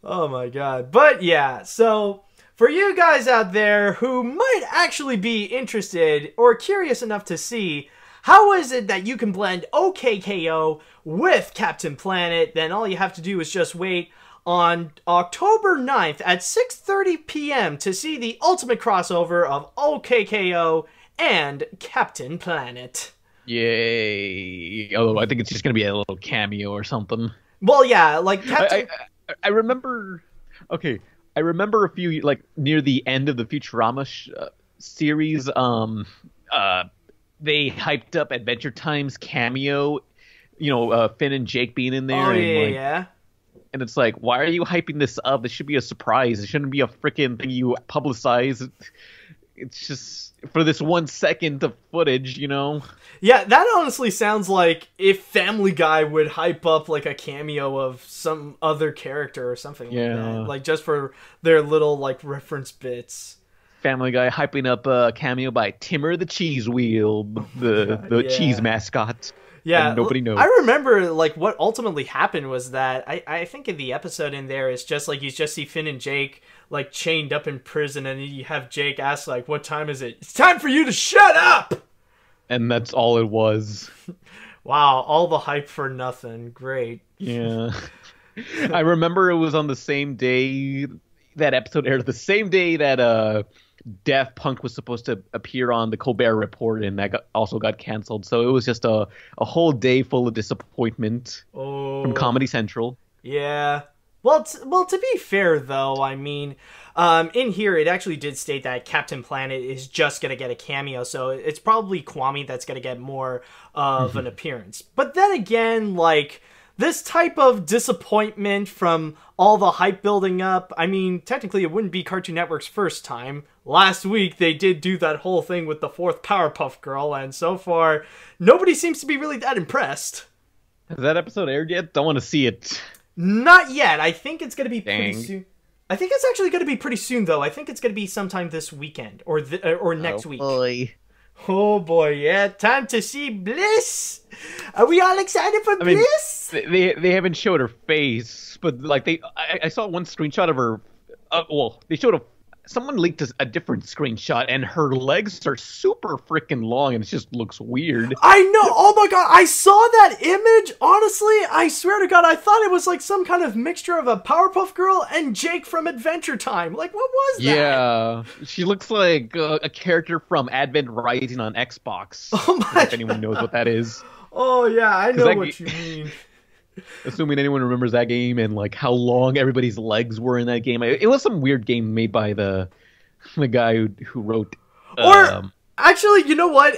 [SPEAKER 1] Oh my God. But yeah, so for you guys out there who might actually be interested or curious enough to see how is it that you can blend OK K.O. with Captain Planet, then all you have to do is just wait on October 9th at 6:30 p.m. to see the ultimate crossover of OK K.O. and Captain Planet.
[SPEAKER 2] Yay. Although I think it's just going to be a little cameo or something.
[SPEAKER 1] Well, yeah, like Captain...
[SPEAKER 2] I remember... Okay, I remember a few, like, near the end of the Futurama series, they hyped up Adventure Time's cameo, Finn and Jake being in there.
[SPEAKER 1] Oh, yeah.
[SPEAKER 2] And it's like, why are you hyping this up? This should be a surprise. It shouldn't be a freaking thing you publicize. It's just for this 1 second of footage,
[SPEAKER 1] Yeah, that honestly sounds like if Family Guy would hype up like a cameo of some other character or something like that. Like just for their little like reference bits.
[SPEAKER 2] Family Guy hyping up a cameo by Timur the Cheese Wheel, the cheese mascot.
[SPEAKER 1] Yeah,
[SPEAKER 2] and nobody knows.
[SPEAKER 1] I remember like what ultimately happened was that I think in the episode in there is just like you just see Finn and Jake like chained up in prison, and you have Jake ask like, "What time is it? It's time for you to shut up!"
[SPEAKER 2] And that's all it was.
[SPEAKER 1] Wow, all the hype for nothing. Great.
[SPEAKER 2] Yeah. I remember it was on the same day that episode aired, the same day that Daft Punk was supposed to appear on the Colbert Report, and that also got canceled. So it was just a whole day full of disappointment from Comedy Central.
[SPEAKER 1] Yeah. Well, to be fair, though, I mean, in here, it actually did state that Captain Planet is just going to get a cameo, so it's probably Kwame that's going to get more of an appearance. But then again, like, this type of disappointment from all the hype building up, I mean, technically it wouldn't be Cartoon Network's first time. Last week, they did do that whole thing with the 4th Powerpuff Girl, and so far, nobody seems to be really that impressed.
[SPEAKER 2] Has that episode aired yet? Don't want to see it.
[SPEAKER 1] Not yet. I think it's going to be pretty
[SPEAKER 2] Dang.
[SPEAKER 1] soon. I think it's actually going to be pretty soon, though. I think it's going to be sometime this weekend, or next week.
[SPEAKER 2] Boy.
[SPEAKER 1] Oh boy, yeah, time to see Bliss. Are we all excited for Bliss?
[SPEAKER 2] They haven't showed her face, but like I saw one screenshot of her. Well, they showed someone leaked a different screenshot, and her legs are super freaking long, and it just looks weird.
[SPEAKER 1] I know. Oh my god, I saw that image. Honestly, I swear to God, I thought it was like some kind of mixture of a Powerpuff Girl and Jake from Adventure Time. Like, what was that?
[SPEAKER 2] Yeah, she looks like a character from Advent Rising on Xbox.
[SPEAKER 1] Oh my!
[SPEAKER 2] If anyone knows what that is.
[SPEAKER 1] Oh yeah, I know what you mean.
[SPEAKER 2] Assuming anyone remembers that game and like how long everybody's legs were in that game. It was some weird game made by the guy who wrote.
[SPEAKER 1] Actually, you know what?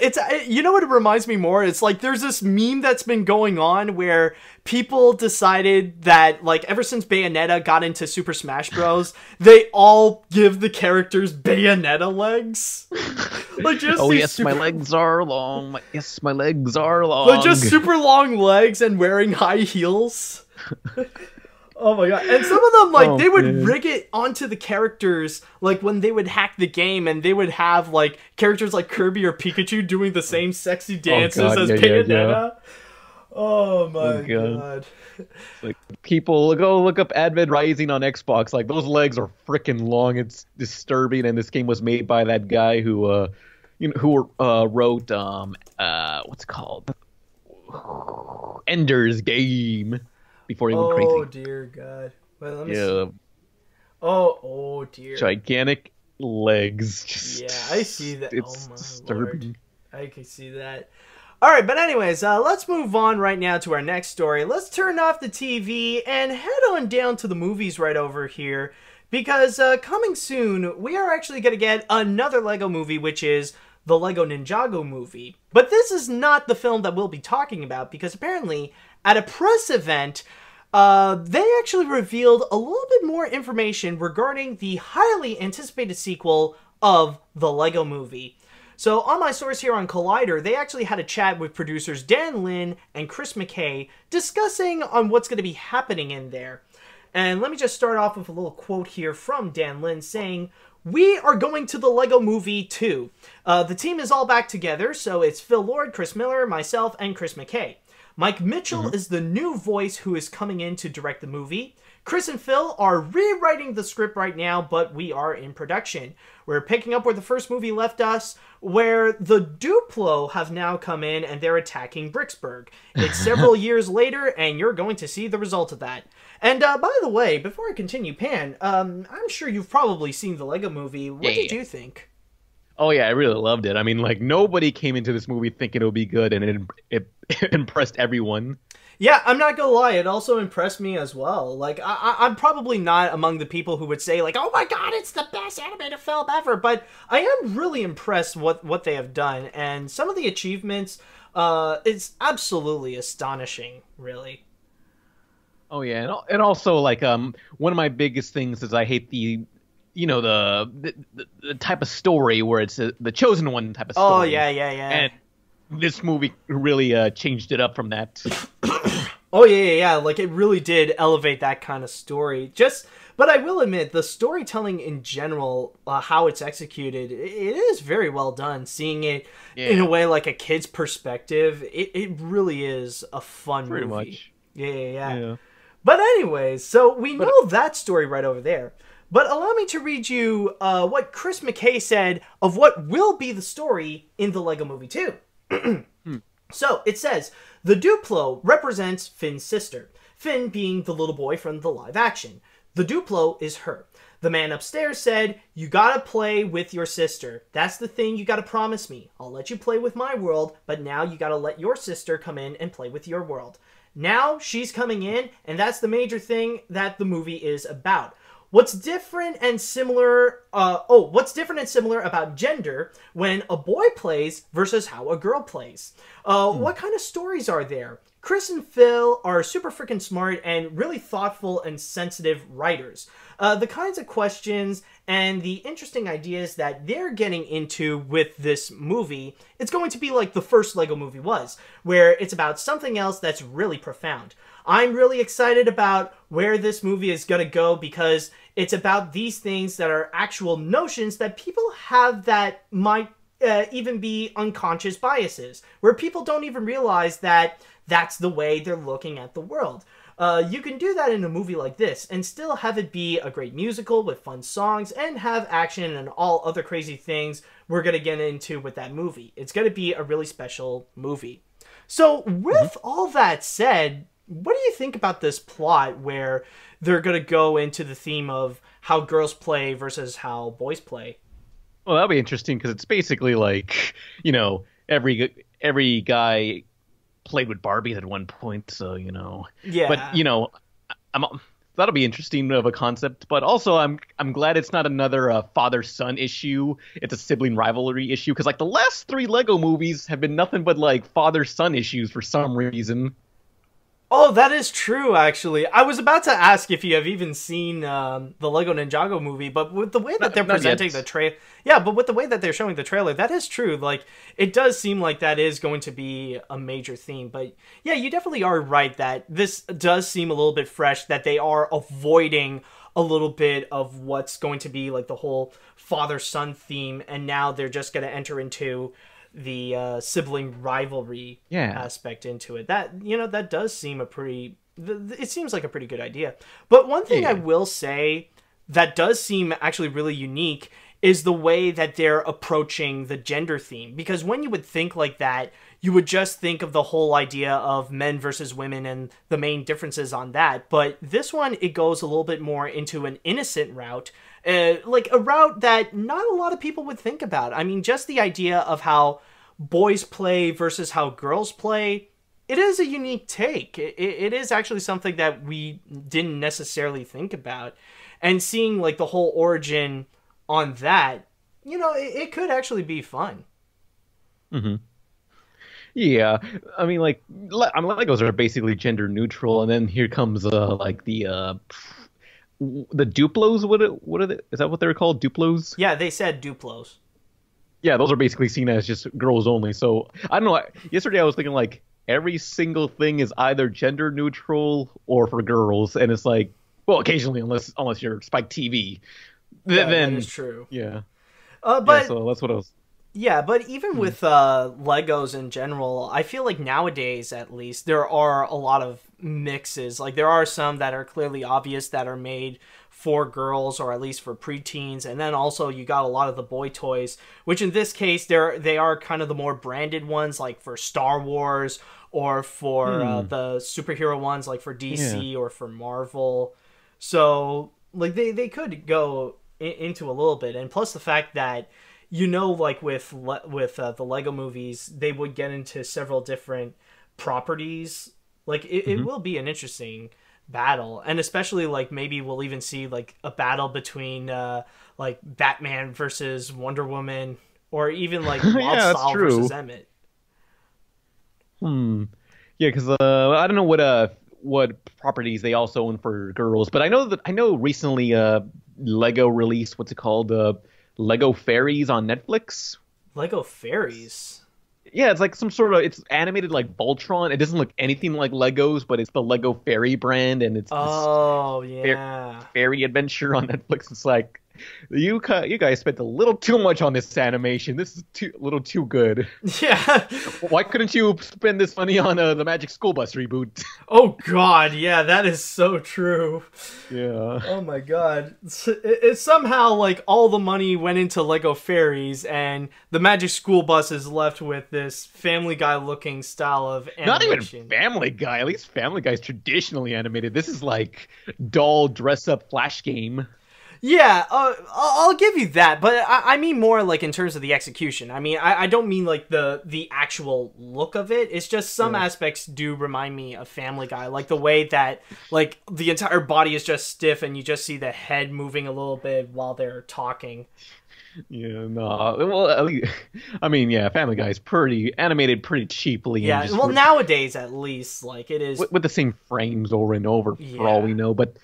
[SPEAKER 1] You know what it reminds me more? It's like there's this meme that's been going on where people decided that, like, ever since Bayonetta got into Super Smash Bros., they all give the characters Bayonetta legs. Like, just
[SPEAKER 2] oh yes, my legs are long. Yes, my legs are long.
[SPEAKER 1] Like, just super long legs and wearing high heels. Oh my god. And some of them, like, they would rig it onto the characters, like, when they would hack the game, and they would have, like, characters like Kirby or Pikachu doing the same sexy dances as Bayonetta. Yeah. Oh my god.
[SPEAKER 2] Like, people, go look up Advent Rising on Xbox. Like, those legs are freaking long. It's disturbing, and this game was made by that guy who wrote, what's it called? Ender's Game. Before he went crazy.
[SPEAKER 1] Oh dear God! Well, let me see. Oh dear!
[SPEAKER 2] Gigantic legs. Just,
[SPEAKER 1] I see that.
[SPEAKER 2] It's disturbing.
[SPEAKER 1] Lord. I can see that. All right, but anyways, let's move on right now to our next story. Let's turn off the TV and head on down to the movies right over here, because coming soon we are actually going to get another Lego movie, which is the Lego Ninjago movie. But this is not the film that we'll be talking about, because apparently at a press event, they actually revealed a little bit more information regarding the highly anticipated sequel of the Lego movie. So on my source here on Collider, they actually had a chat with producers Lin and Chris McKay discussing on what's going to be happening in there. And let me just start off with a little quote here from Lin saying, "We are going to the Lego movie too. The team is all back together, so it's Phil Lord, Chris Miller, myself, and Chris McKay. Mike Mitchell is the new voice who is coming in to direct the movie. Chris and Phil are rewriting the script right now, but we are in production. We're picking up where the first movie left us, where the Duplo have now come in and they're attacking Bricksburg. It's several years later, and you're going to see the result of that." And by the way, before I continue, Pan, I'm sure you've probably seen the Lego movie. What did you think?
[SPEAKER 2] Oh yeah, I really loved it. I mean, like, nobody came into this movie thinking it would be good, and it impressed everyone.
[SPEAKER 1] Yeah, I'm not gonna lie, it also impressed me as well. Like, I'm probably not among the people who would say, like, oh my god, it's the best animated film ever, but I am really impressed what they have done, and some of the achievements, it's absolutely astonishing, really.
[SPEAKER 2] Oh yeah, and also, like, one of my biggest things is I hate the type of story where it's the chosen one type of story.
[SPEAKER 1] Oh yeah.
[SPEAKER 2] And this movie really changed it up from that.
[SPEAKER 1] Oh yeah. Like, it really did elevate that kind of story. But I will admit, the storytelling in general, how it's executed, it is very well done. Seeing it in a way like a kid's perspective, it really is a fun movie.
[SPEAKER 2] Pretty much.
[SPEAKER 1] Yeah. But anyways, so we know that story right over there. But allow me to read you what Chris McKay said of what will be the story in the Lego Movie 2. So, it says, the Duplo represents Finn's sister, Finn being the little boy from the live action. The Duplo is her. The man upstairs said, "You gotta play with your sister. That's the thing you gotta promise me. I'll let you play with my world, but now you gotta let your sister come in and play with your world." Now, she's coming in, and that's the major thing that the movie is about. What's different and similar about gender when a boy plays versus how a girl plays? What kind of stories are there? Chris and Phil are super freaking smart and really thoughtful and sensitive writers. The kinds of questions and the interesting ideas that they're getting into with this movie, it's going to be like the first Lego movie was, where it's about something else that's really profound. I'm really excited about where this movie is going to go because it's about these things that are actual notions that people have that might even be unconscious biases, where people don't even realize that that's the way they're looking at the world. You can do that in a movie like this and still have it be a great musical with fun songs and have action and all other crazy things we're going to get into with that movie. It's going to be a really special movie. So with all that said, what do you think about this plot where they're going to go into the theme of how girls play versus how boys play?
[SPEAKER 2] Well, that'll be interesting because it's basically like, you know, every guy played with Barbies at one point, so, you know.
[SPEAKER 1] Yeah.
[SPEAKER 2] But, you know, that'll be interesting of a concept. But also, I'm glad it's not another father-son issue. It's a sibling rivalry issue because, like, the last 3 Lego movies have been nothing but, like, father-son issues for some reason.
[SPEAKER 1] Oh, that is true, actually. I was about to ask if you have even seen the Lego Ninjago movie, but with the way that they're presenting the trailer... Yeah, but with the way that they're showing the trailer, that is true. Like, it does seem like that is going to be a major theme. But yeah, you definitely are right that this does seem a little bit fresh, that they are avoiding a little bit of what's going to be like the whole father-son theme, and now they're just going to enter into the sibling rivalry aspect into it. That, you know, that does seem it seems like a pretty good idea. But one thing I will say that does seem actually really unique is the way that they're approaching the gender theme. Because when you would think like that, you would just think of the whole idea of men versus women and the main differences on that. But this one, it goes a little bit more into an innocent route, like a route that not a lot of people would think about. I mean, just the idea of how boys play versus how girls play, it is a unique take. It is actually something that we didn't necessarily think about. And seeing like the whole origin on that, you know, it could actually be fun.
[SPEAKER 2] Mm-hmm. Yeah, I mean, like, Legos are basically gender neutral, and then here comes like the Duplos. What are they? Is that what they're called? Duplos?
[SPEAKER 1] Yeah, they said Duplos.
[SPEAKER 2] Yeah, those are basically seen as just girls only. So I don't know. Yesterday I was thinking like every single thing is either gender neutral or for girls, and it's like, well, occasionally, unless you're Spike TV.
[SPEAKER 1] Then that is true.
[SPEAKER 2] Yeah.
[SPEAKER 1] But
[SPEAKER 2] yeah, so that's what I was.
[SPEAKER 1] Yeah, but even with Legos in general, I feel like nowadays, at least, there are a lot of mixes. Like, there are some that are clearly obvious that are made for girls, or at least for preteens, and then also you got a lot of the boy toys, which in this case, they are kind of the more branded ones, like for Star Wars, or for the superhero ones, like for DC or for Marvel. So, like, they could go into a little bit, and plus the fact that, you know, like with the Lego movies, they would get into several different properties. Like, it will be an interesting battle, and especially like maybe we'll even see like a battle between like Batman versus Wonder Woman, or even like Wildstyle versus Emmett.
[SPEAKER 2] Yeah, because I don't know what properties they also own for girls, but I know recently Lego released what's it called, Lego Fairies on Netflix.
[SPEAKER 1] Lego Fairies?
[SPEAKER 2] Yeah, it's like some sort of, it's animated like Voltron. It doesn't look anything like Legos, but it's the Lego Fairy brand, and it's fairy adventure on Netflix. It's like, you guys spent a little too much on this animation. This is a little too good.
[SPEAKER 1] Yeah.
[SPEAKER 2] Why couldn't you spend this money on the Magic School Bus reboot?
[SPEAKER 1] Oh God, yeah, that is so true.
[SPEAKER 2] Yeah.
[SPEAKER 1] Oh my God. It somehow, like, all the money went into Lego Fairies, and the Magic School Bus is left with this Family Guy looking style of animation.
[SPEAKER 2] Not even Family Guy. At least Family Guy is traditionally animated. This is like doll dress-up Flash game.
[SPEAKER 1] Yeah, I'll give you that, but I mean more like in terms of the execution. I mean, I don't mean like the actual look of it. It's just some aspects do remind me of Family Guy, like the way that like the entire body is just stiff and you just see the head moving a little bit while they're talking.
[SPEAKER 2] Yeah, no. Well, at least, I mean, yeah, Family Guy's pretty animated pretty cheaply.
[SPEAKER 1] Yeah,
[SPEAKER 2] And just
[SPEAKER 1] well, nowadays at least, like it is.
[SPEAKER 2] with the same frames over and over for all
[SPEAKER 1] Yeah.
[SPEAKER 2] we know. But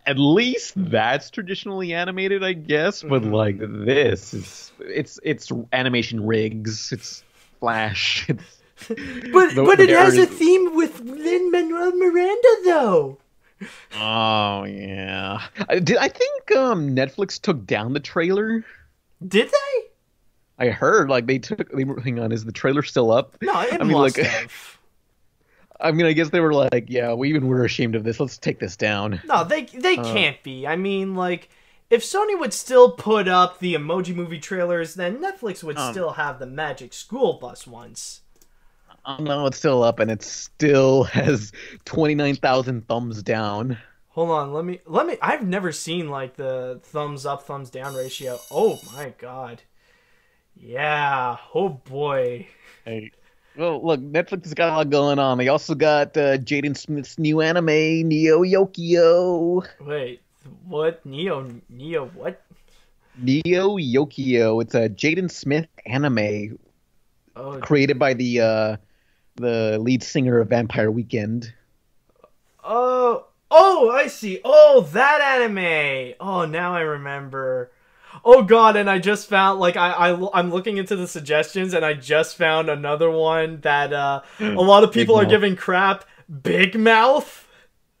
[SPEAKER 2] at least that's traditionally animated, I guess. But like this, it's animation rigs. It's Flash. It's
[SPEAKER 1] But it has a theme with Lin-Manuel Miranda, though.
[SPEAKER 2] Oh yeah. I think Netflix took down the trailer?
[SPEAKER 1] Did they?
[SPEAKER 2] I heard like hang on, is the trailer still up?
[SPEAKER 1] No, it
[SPEAKER 2] I mean,
[SPEAKER 1] must
[SPEAKER 2] like,
[SPEAKER 1] have.
[SPEAKER 2] I mean, I guess they were like, yeah, we're ashamed of this. Let's take this down.
[SPEAKER 1] No, they can't be. I mean, like, if Sony would still put up the Emoji Movie trailers, then Netflix would still have the Magic School Bus ones.
[SPEAKER 2] No, it's still up, and it still has 29,000 thumbs down.
[SPEAKER 1] Hold on, let me. I've never seen like the thumbs up, thumbs down ratio. Oh my god. Yeah. Oh boy.
[SPEAKER 2] Hey. Well, look, Netflix has got a lot going on. They also got Jaden Smith's new anime, Neo Yokio.
[SPEAKER 1] Wait, what? Neo what?
[SPEAKER 2] Neo Yokio. It's a Jaden Smith anime created by the lead singer of Vampire Weekend.
[SPEAKER 1] Oh, I see. Oh, that anime. Oh, now I remember. Oh god, and I just found, like, I'm looking into the suggestions, and I just found another one that a lot of people are giving crap. Bigmouth.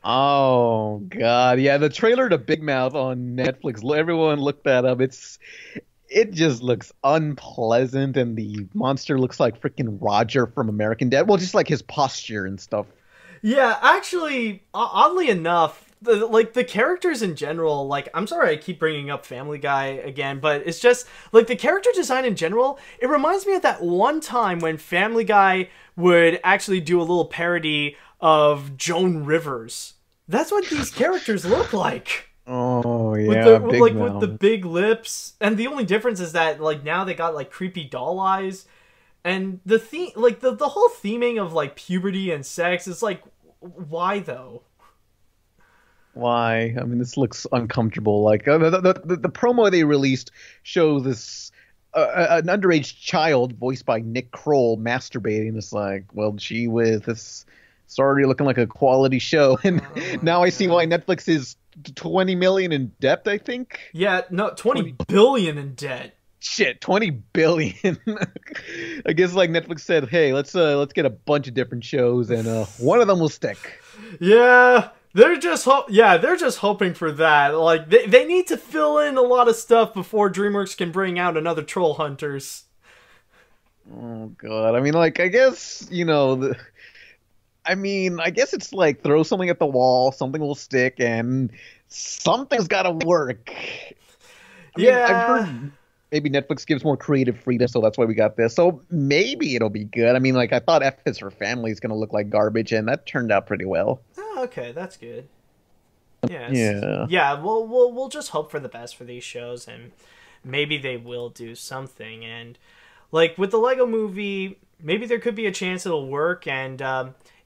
[SPEAKER 2] Oh god, yeah, the trailer to Bigmouth on Netflix. Everyone look that up. It just looks unpleasant, and the monster looks like freaking Roger from American Dad. Well, just like his posture and stuff.
[SPEAKER 1] Yeah, actually, oddly enough, the characters in general, like, I'm sorry I keep bringing up Family Guy again, but it's just, like, the character design in general, it reminds me of that one time when Family Guy would actually do a little parody of Joan Rivers. That's what these characters look like.
[SPEAKER 2] Oh, yeah,
[SPEAKER 1] with the big lips, and the only difference is that, like, now they got, like, creepy doll eyes, and the theme, like, the whole theming of, like, puberty and sex is, like, why, though?
[SPEAKER 2] Why? I mean, this looks uncomfortable. Like, the promo they released shows this, an underage child, voiced by Nick Kroll, masturbating. It's like, well, gee whiz, this is already looking like a quality show, and now I see why Netflix is 20 million in debt, I think.
[SPEAKER 1] Yeah, no, 20 billion in debt.
[SPEAKER 2] Shit, 20 billion. I guess like Netflix said, hey, let's get a bunch of different shows, and one of them will stick.
[SPEAKER 1] Yeah, they're just hoping for that. Like they need to fill in a lot of stuff before DreamWorks can bring out another Troll Hunters.
[SPEAKER 2] Oh god, I mean, like, I guess, you know, I guess it's like throw something at the wall, something will stick, and something's got to work. I've heard maybe Netflix gives more creative freedom, so that's why we got this. So maybe it'll be good. I mean, like, I thought F is for Family is going to look like garbage, and that turned out pretty well.
[SPEAKER 1] Oh, okay, that's good.
[SPEAKER 2] Yeah.
[SPEAKER 1] Yeah, we'll just hope for the best for these shows, and maybe they will do something. And, like, with the Lego Movie, maybe there could be a chance it'll work, and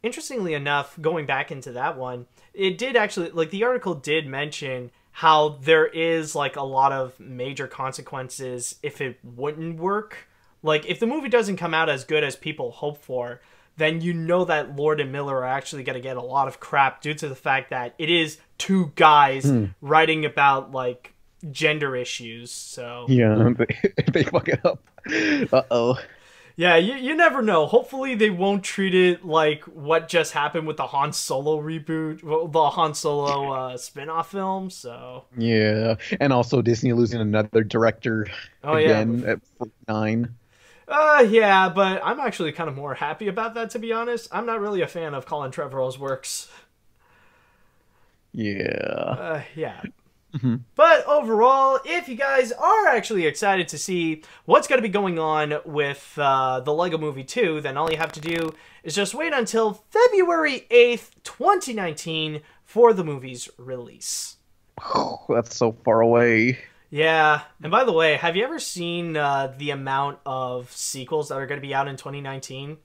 [SPEAKER 1] interestingly enough, going back into that one, it did actually, like, the article did mention how there is, like, a lot of major consequences if it wouldn't work. Like, if the movie doesn't come out as good as people hope for, then you know that Lord and Miller are actually going to get a lot of crap due to the fact that it is two guys writing about, like, gender issues, so...
[SPEAKER 2] Yeah, they fuck it up. Uh-oh.
[SPEAKER 1] Yeah, you never know. Hopefully they won't treat it like what just happened with the Han Solo reboot, the Han Solo spin-off film, so...
[SPEAKER 2] Yeah, and also Disney losing another director again at 49.
[SPEAKER 1] Yeah, but I'm actually kind of more happy about that, to be honest. I'm not really a fan of Colin Trevorrow's works.
[SPEAKER 2] Yeah.
[SPEAKER 1] Yeah. But overall, if you guys are actually excited to see what's going to be going on with the Lego Movie 2, then all you have to do is just wait until February 8th, 2019 for the movie's release.
[SPEAKER 2] Oh, that's so far away.
[SPEAKER 1] Yeah, and by the way, have you ever seen the amount of sequels that are going to be out in 2019?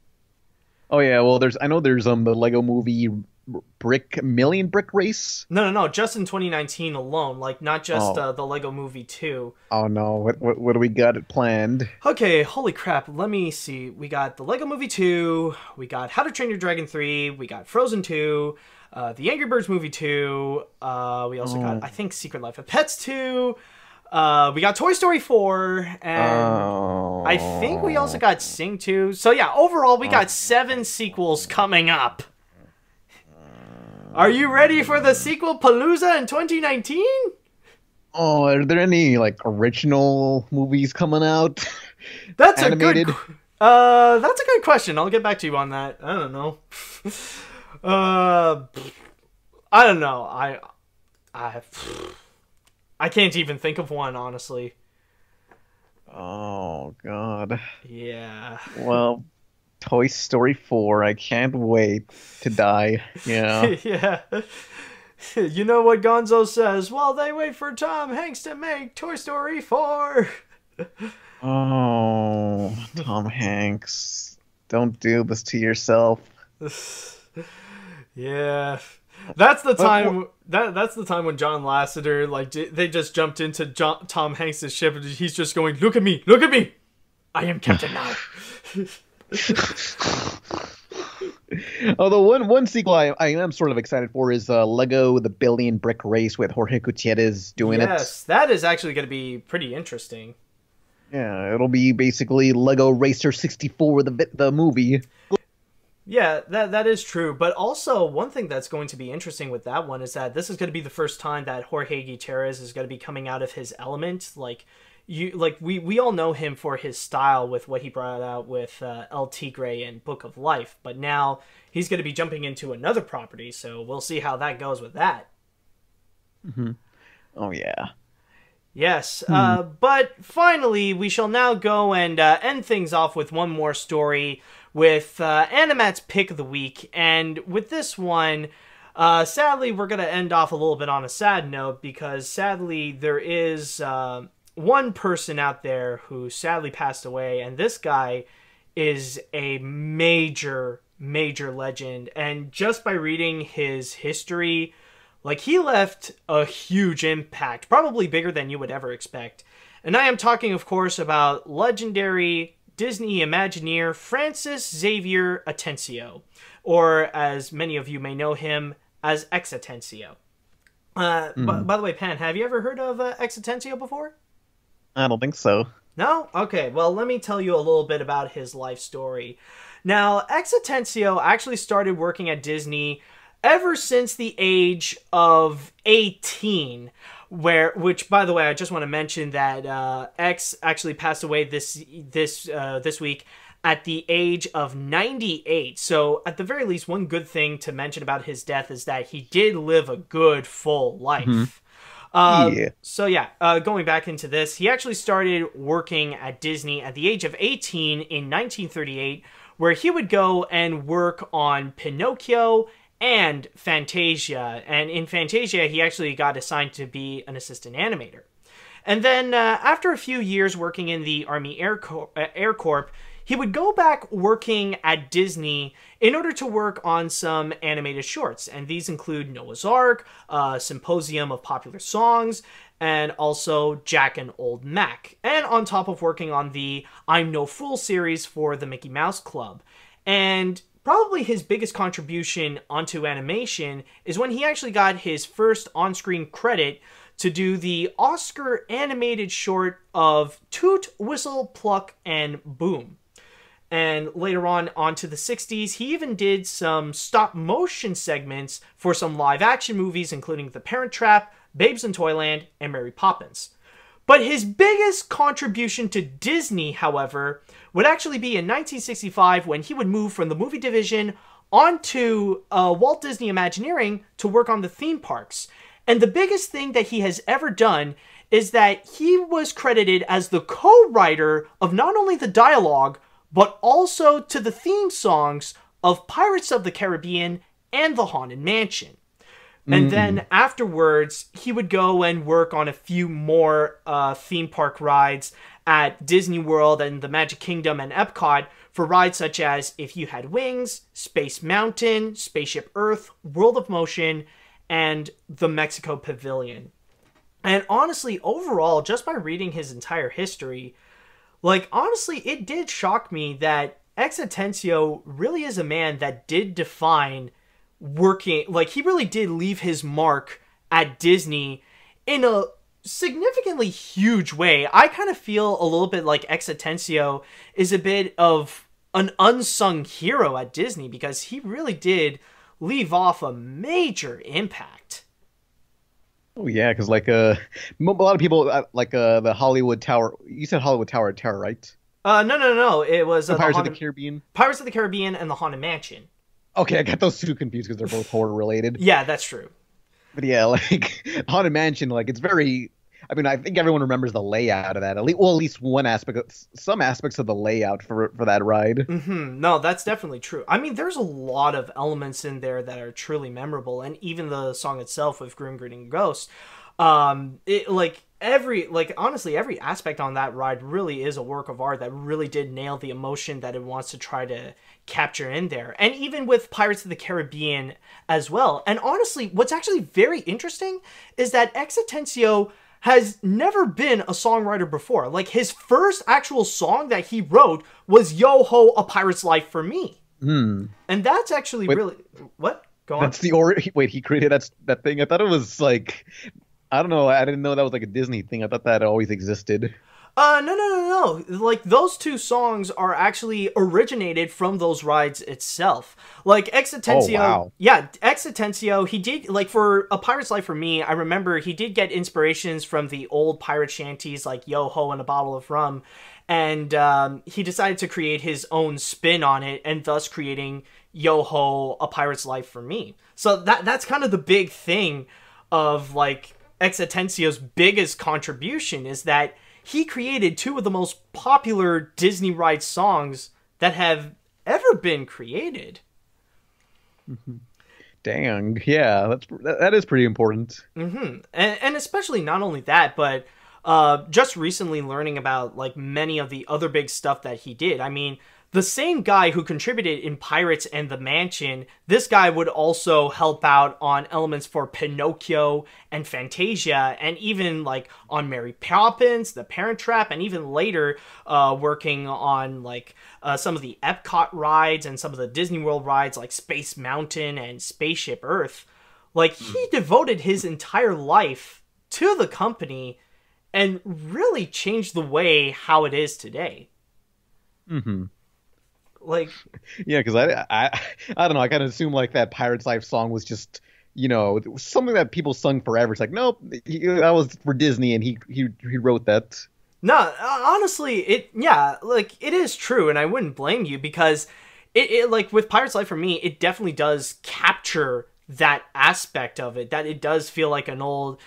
[SPEAKER 2] Oh yeah, well, I know there's the Lego Movie million brick race?
[SPEAKER 1] No, just in 2019 alone, like not just the Lego Movie 2.
[SPEAKER 2] Oh no, what do we got planned?
[SPEAKER 1] Okay, holy crap, let me see. We got the Lego Movie 2, we got How to Train Your Dragon 3, we got Frozen 2, the Angry Birds Movie 2, we also got, I think, Secret Life of Pets 2, we got Toy Story 4, and I think we also got Sing 2. So yeah, overall we got 7 sequels coming up. Are you ready for the sequel Palooza in 2019?
[SPEAKER 2] Oh, are there any like original movies coming out?
[SPEAKER 1] That's
[SPEAKER 2] animated?
[SPEAKER 1] That's a good question. I'll get back to you on that. I don't know. I don't know. I can't even think of one, honestly.
[SPEAKER 2] Oh God.
[SPEAKER 1] Yeah.
[SPEAKER 2] Well, Toy Story 4. I can't wait to die. Yeah.
[SPEAKER 1] Yeah. You know what Gonzo says? Well, they wait for Tom Hanks to make Toy Story 4.
[SPEAKER 2] Oh, Tom Hanks. Don't do this to yourself.
[SPEAKER 1] Yeah. That's the time. That's the time when John Lasseter, like, they just jumped into Tom Hanks' ship, and he's just going, "Look at me, look at me, I am Captain now."
[SPEAKER 2] Although one sequel I am sort of excited for is Lego The Billion Brick Race with Jorge Gutierrez doing it.
[SPEAKER 1] Yes, that is actually going to be pretty interesting.
[SPEAKER 2] Yeah, it'll be basically Lego Racer 64, the movie.
[SPEAKER 1] Yeah, that is true. But also, one thing that's going to be interesting with that one is that this is going to be the first time that Jorge Gutierrez is going to be coming out of his element. We all know him for his style with what he brought out with El Tigre and Book of Life, but now he's going to be jumping into another property, so we'll see how that goes with that.
[SPEAKER 2] Mm-hmm. Oh yeah.
[SPEAKER 1] Yes, but finally we shall now go and end things off with one more story with AniMat's Pick of the Week, and with this one, sadly we're going to end off a little bit on a sad note, because sadly there is one person out there who sadly passed away, and this guy is a major legend. And just by reading his history, like, he left a huge impact, probably bigger than you would ever expect. And I am talking, of course, about legendary Disney Imagineer Francis Xavier Atencio, or as many of you may know him as Atencio. By the way, Pan, have you ever heard of Atencio before?
[SPEAKER 2] I don't think so.
[SPEAKER 1] No? Okay, well, let me tell you a little bit about his life story. Now, Atencio actually started working at Disney ever since the age of 18, which, by the way, I just want to mention that X actually passed away this week at the age of 98. So, at the very least, one good thing to mention about his death is that he did live a good, full life. Mm-hmm. So yeah, going back into this, he actually started working at Disney at the age of 18 in 1938, where he would go and work on Pinocchio and Fantasia. And in Fantasia, he actually got assigned to be an assistant animator. And then after a few years working in the Army Air Corps, he would go back working at Disney in order to work on some animated shorts. And these include Noah's Ark, Symposium of Popular Songs, and also Jack and Old Mac. And on top of working on the I'm No Fool series for the Mickey Mouse Club. And probably his biggest contribution onto animation is when he actually got his first on-screen credit to do the Oscar animated short of Toot, Whistle, Pluck, and Boom. And later on to the 60s, he even did some stop-motion segments for some live-action movies, including The Parent Trap, Babes in Toyland, and Mary Poppins. But his biggest contribution to Disney, however, would actually be in 1965, when he would move from the movie division onto Walt Disney Imagineering to work on the theme parks. And the biggest thing that he has ever done is that he was credited as the co-writer of not only the dialogue, but also to the theme songs of Pirates of the Caribbean and The Haunted Mansion. And then afterwards, he would go and work on a few more theme park rides, at Disney World and the Magic Kingdom and Epcot for rides such as If You Had Wings, Space Mountain, Spaceship Earth, World of Motion, and the Mexico Pavilion. And honestly, overall, just by reading his entire history, like, honestly, it did shock me that Atencio really is a man that did define working, like, he really did leave his mark at Disney in a significantly huge way. I kind of feel a little bit like Atencio is a bit of an unsung hero at Disney because he really did leave off a major impact.
[SPEAKER 2] Oh yeah, because like a lot of people like the Hollywood Tower. You said Hollywood Tower of Terror, right?
[SPEAKER 1] No. It was
[SPEAKER 2] Pirates of the Caribbean.
[SPEAKER 1] Pirates of the Caribbean and the Haunted Mansion.
[SPEAKER 2] Okay, I got those two confused because they're both horror related.
[SPEAKER 1] Yeah, that's true.
[SPEAKER 2] But yeah, like Haunted Mansion, like it's very. I mean, I think everyone remembers the layout of that. At least one aspect, some aspects of the layout for that ride.
[SPEAKER 1] Mm-hmm. No, that's definitely true. I mean, there's a lot of elements in there that are truly memorable, and even the song itself with Grim Grinning Ghost, honestly, every aspect on that ride really is a work of art that really did nail the emotion that it wants to try to capture in there. And even with Pirates of the Caribbean as well. And honestly, what's actually very interesting is that Atencio has never been a songwriter before. Like, his first actual song that he wrote was Yo Ho, A Pirate's Life for Me.
[SPEAKER 2] Mm.
[SPEAKER 1] And that's actually really... What? Go on.
[SPEAKER 2] That's Wait, he created that thing? I thought it was like... I don't know. I didn't know that was like a Disney thing. I thought that always existed.
[SPEAKER 1] No. Like, those two songs are actually originated from those rides itself. Like, Atencio...
[SPEAKER 2] Oh, wow.
[SPEAKER 1] Yeah, Atencio, he did... Like, for A Pirate's Life for Me, I remember he did get inspirations from the old pirate shanties like Yo Ho and A Bottle of Rum. And he decided to create his own spin on it, and thus creating Yo Ho, A Pirate's Life for Me. So that's kind of the big thing of, like, Atencio's biggest contribution is that he created two of the most popular Disney ride songs that have ever been created.
[SPEAKER 2] Dang, yeah, that is pretty important.
[SPEAKER 1] Mm-hmm. And especially not only that, but just recently learning about like many of the other big stuff that he did. I mean, the same guy who contributed in Pirates and the Mansion, this guy would also help out on elements for Pinocchio and Fantasia, and even like on Mary Poppins, The Parent Trap, and even later working on like some of the Epcot rides and some of the Disney World rides like Space Mountain and Spaceship Earth. Like, he devoted his entire life to the company and really changed the way how it is today.
[SPEAKER 2] Mm-hmm.
[SPEAKER 1] Like,
[SPEAKER 2] yeah, because I don't know. I kind of assume like that Pirate's Life song was just, you know, something that people sung forever. It's like, nope, that was for Disney, and he wrote that.
[SPEAKER 1] No, honestly, it is true, and I wouldn't blame you because it like with Pirate's Life for Me, it definitely does capture that aspect of it. That it does feel like an old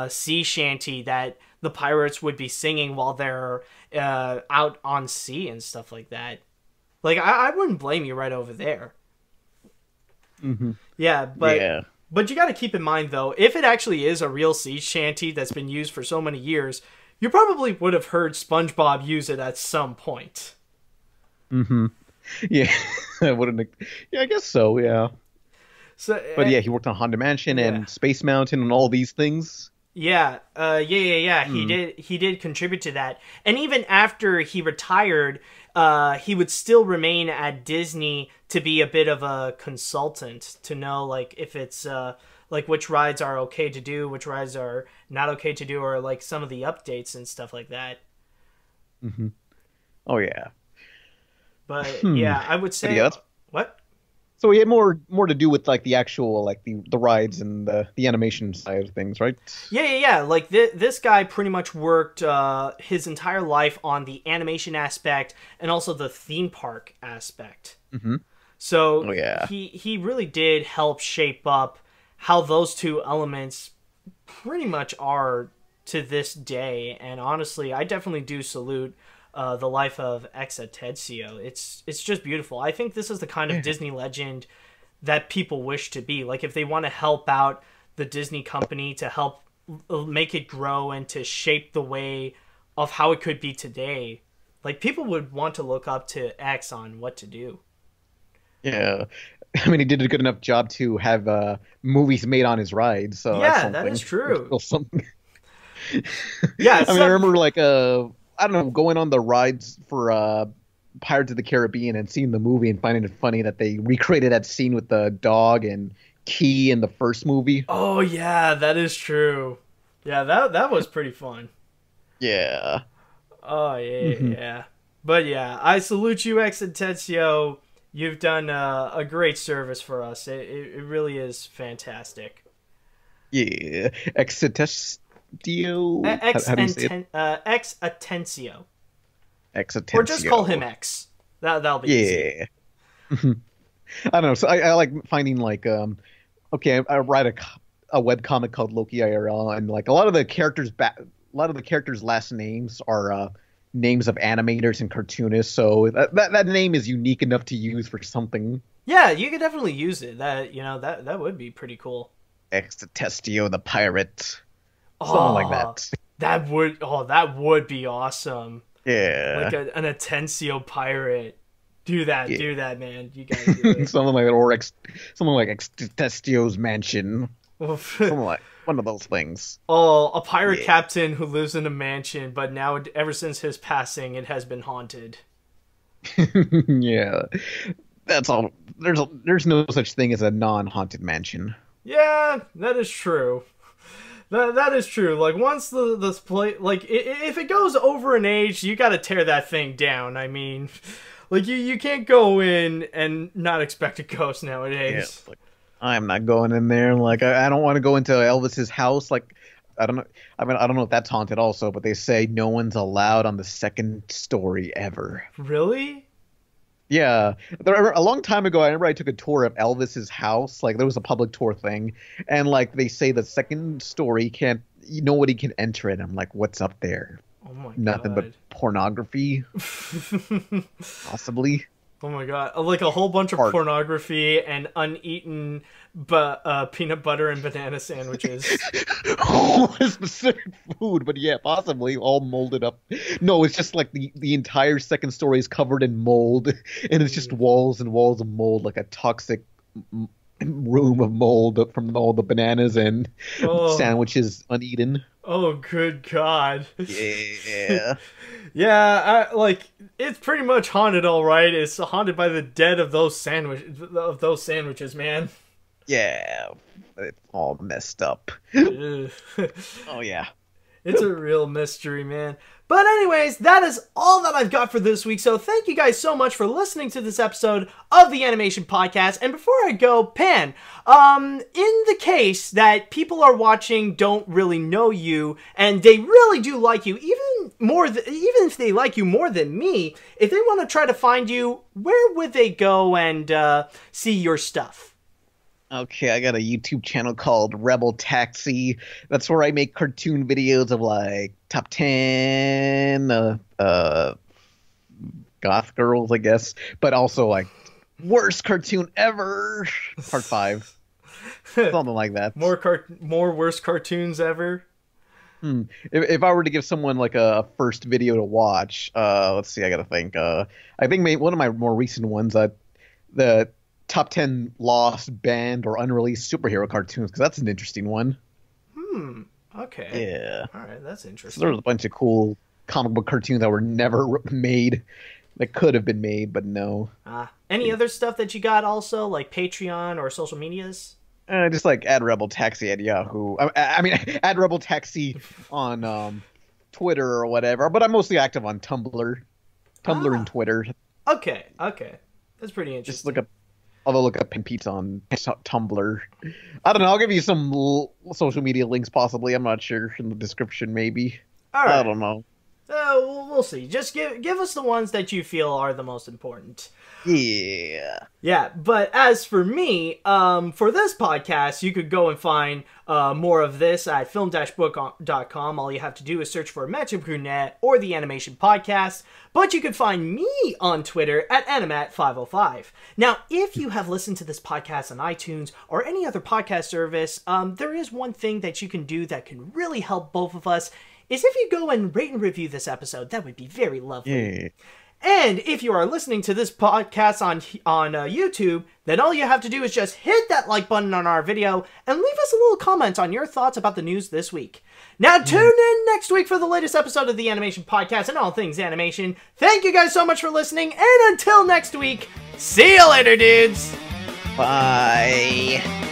[SPEAKER 1] sea shanty that the pirates would be singing while they're out on sea and stuff like that. Like, I wouldn't blame you right over there.
[SPEAKER 2] Mm-hmm.
[SPEAKER 1] Yeah, but you got to keep in mind, though, if it actually is a real sea shanty that's been used for so many years, you probably would have heard SpongeBob use it at some point.
[SPEAKER 2] Mm-hmm. Yeah, I guess so, yeah.
[SPEAKER 1] So,
[SPEAKER 2] but yeah, he worked on Haunted Mansion and Space Mountain and all these things.
[SPEAKER 1] Yeah. He did contribute to that. And even after he retired, he would still remain at Disney to be a bit of a consultant to know, like, if it's, like, which rides are okay to do, which rides are not okay to do, or, like, some of the updates and stuff like that.
[SPEAKER 2] Mm-hmm. Oh, yeah.
[SPEAKER 1] But, yeah, I would say... What?
[SPEAKER 2] So he had more to do with like the actual like the rides and the animation side of things, right?
[SPEAKER 1] Yeah. Like this guy pretty much worked his entire life on the animation aspect and also the theme park aspect.
[SPEAKER 2] Mm-hmm.
[SPEAKER 1] So he really did help shape up how those two elements pretty much are to this day. And honestly, I definitely do salute the life of Atencio. It's just beautiful. I think this is the kind of Disney legend that people wish to be. Like, if they want to help out the Disney company to help make it grow and to shape the way of how it could be today. Like, people would want to look up to X on what to do.
[SPEAKER 2] Yeah. I mean, he did a good enough job to have movies made on his ride, so that's
[SPEAKER 1] Yeah,
[SPEAKER 2] something.
[SPEAKER 1] that is true.
[SPEAKER 2] Still something.
[SPEAKER 1] Yeah,
[SPEAKER 2] I mean, I remember like I don't know, going on the rides for Pirates of the Caribbean and seeing the movie and finding it funny that they recreated that scene with the dog and Key in the first movie.
[SPEAKER 1] Oh yeah, that is true. Yeah, that was pretty fun.
[SPEAKER 2] Yeah.
[SPEAKER 1] Oh yeah, yeah. But yeah, I salute you, Atencio. You've done a great service for us. It really is fantastic.
[SPEAKER 2] Yeah. Exitestio. How do you say it?
[SPEAKER 1] Atencio.
[SPEAKER 2] Exitestio.
[SPEAKER 1] Or just call him X. That'll be easy.
[SPEAKER 2] Yeah. I don't know. So I like finding like okay, I write a webcomic called Loki IRL, and like a lot of the characters' last names are names of animators and cartoonists. So that name is unique enough to use for something.
[SPEAKER 1] Yeah, you could definitely use it. That would be pretty cool.
[SPEAKER 2] Exitestio the pirate. Something like that.
[SPEAKER 1] That would be awesome.
[SPEAKER 2] Yeah.
[SPEAKER 1] Like an Atencio pirate. Do that, man. You gotta do it.
[SPEAKER 2] Something like that, or something like Exitestio's mansion. Something like one of those things.
[SPEAKER 1] Oh, a pirate captain who lives in a mansion, but now ever since his passing, it has been haunted.
[SPEAKER 2] Yeah, that's all. There's no such thing as a non-haunted mansion.
[SPEAKER 1] Yeah, that is true. That is true. Like, once this play, like, if it goes over an age, you gotta tear that thing down. I mean, like, you can't go in and not expect a ghost nowadays.
[SPEAKER 2] Yeah, like, I'm not going in there. Like, I don't want to go into Elvis's house. Like, I don't know. I mean, I don't know if that's haunted also, but they say no one's allowed on the second story ever.
[SPEAKER 1] Really?
[SPEAKER 2] Yeah. A long time ago, I remember I took a tour of Elvis's house. Like, there was a public tour thing. And, like, they say the second story nobody can enter it. I'm like, what's up there?
[SPEAKER 1] Oh my
[SPEAKER 2] Nothing
[SPEAKER 1] God.
[SPEAKER 2] but pornography. Possibly.
[SPEAKER 1] Oh my God. Like a whole bunch of pornography and uneaten peanut butter and banana sandwiches.
[SPEAKER 2] Specific food, but yeah, possibly all molded up. No, it's just like the entire second story is covered in mold, and it's just walls and walls of mold, like a toxic room of mold from all the bananas and sandwiches uneaten.
[SPEAKER 1] Oh, good God.
[SPEAKER 2] Yeah.
[SPEAKER 1] Yeah, it's pretty much haunted, all right. It's haunted by the dead of those sandwiches, man.
[SPEAKER 2] Yeah, it's all messed up. Oh yeah.
[SPEAKER 1] It's a real mystery, man. But anyways, that is all that I've got for this week. So thank you guys so much for listening to this episode of the Animation Podcast. And before I go, Pan, in the case that people are watching don't really know you and they really do like you, even if they like you more than me, if they want to try to find you, where would they go and see your stuff?
[SPEAKER 2] Okay, I got a YouTube channel called Rebel Taxi. That's where I make cartoon videos of like top 10 goth girls, I guess, but also like worst cartoon ever, part 5, something like that.
[SPEAKER 1] More worst cartoons ever.
[SPEAKER 2] If I were to give someone like a first video to watch, let's see, I gotta think. I think one of my more recent ones, the top 10 lost, banned, or unreleased superhero cartoons, because that's an interesting one.
[SPEAKER 1] Okay.
[SPEAKER 2] Yeah.
[SPEAKER 1] All right, that's interesting.
[SPEAKER 2] So there's a bunch of cool comic book cartoons that were never made, that could have been made, but no.
[SPEAKER 1] Any other stuff that you got also, like Patreon or social medias?
[SPEAKER 2] Just like add Rebel Taxi at Yahoo. I mean, add Rebel Taxi on Twitter or whatever, but I'm mostly active on Tumblr and Twitter.
[SPEAKER 1] Okay. That's pretty interesting.
[SPEAKER 2] Just look up Pin Pizza on Tumblr. I don't know. I'll give you some social media links, possibly. I'm not sure, in the description, maybe.
[SPEAKER 1] All right.
[SPEAKER 2] I don't know.
[SPEAKER 1] We'll see. Just give us the ones that you feel are the most important. Yeah, but as for me, for this podcast, you could go and find more of this at film-book.com. All you have to do is search for Magic Brunette or the Animation Podcast, but you can find me on Twitter at AniMat505. Now, if you have listened to this podcast on iTunes or any other podcast service, there is one thing that you can do that can really help both of us. is if you go and rate and review this episode. That would be very lovely.
[SPEAKER 2] Yeah.
[SPEAKER 1] And if you are listening to this podcast on YouTube, then all you have to do is just hit that like button on our video and leave us a little comment on your thoughts about the news this week. Now tune in next week for the latest episode of the Animation Podcast and all things animation. Thank you guys so much for listening, and until next week, see you later, dudes!
[SPEAKER 3] Bye.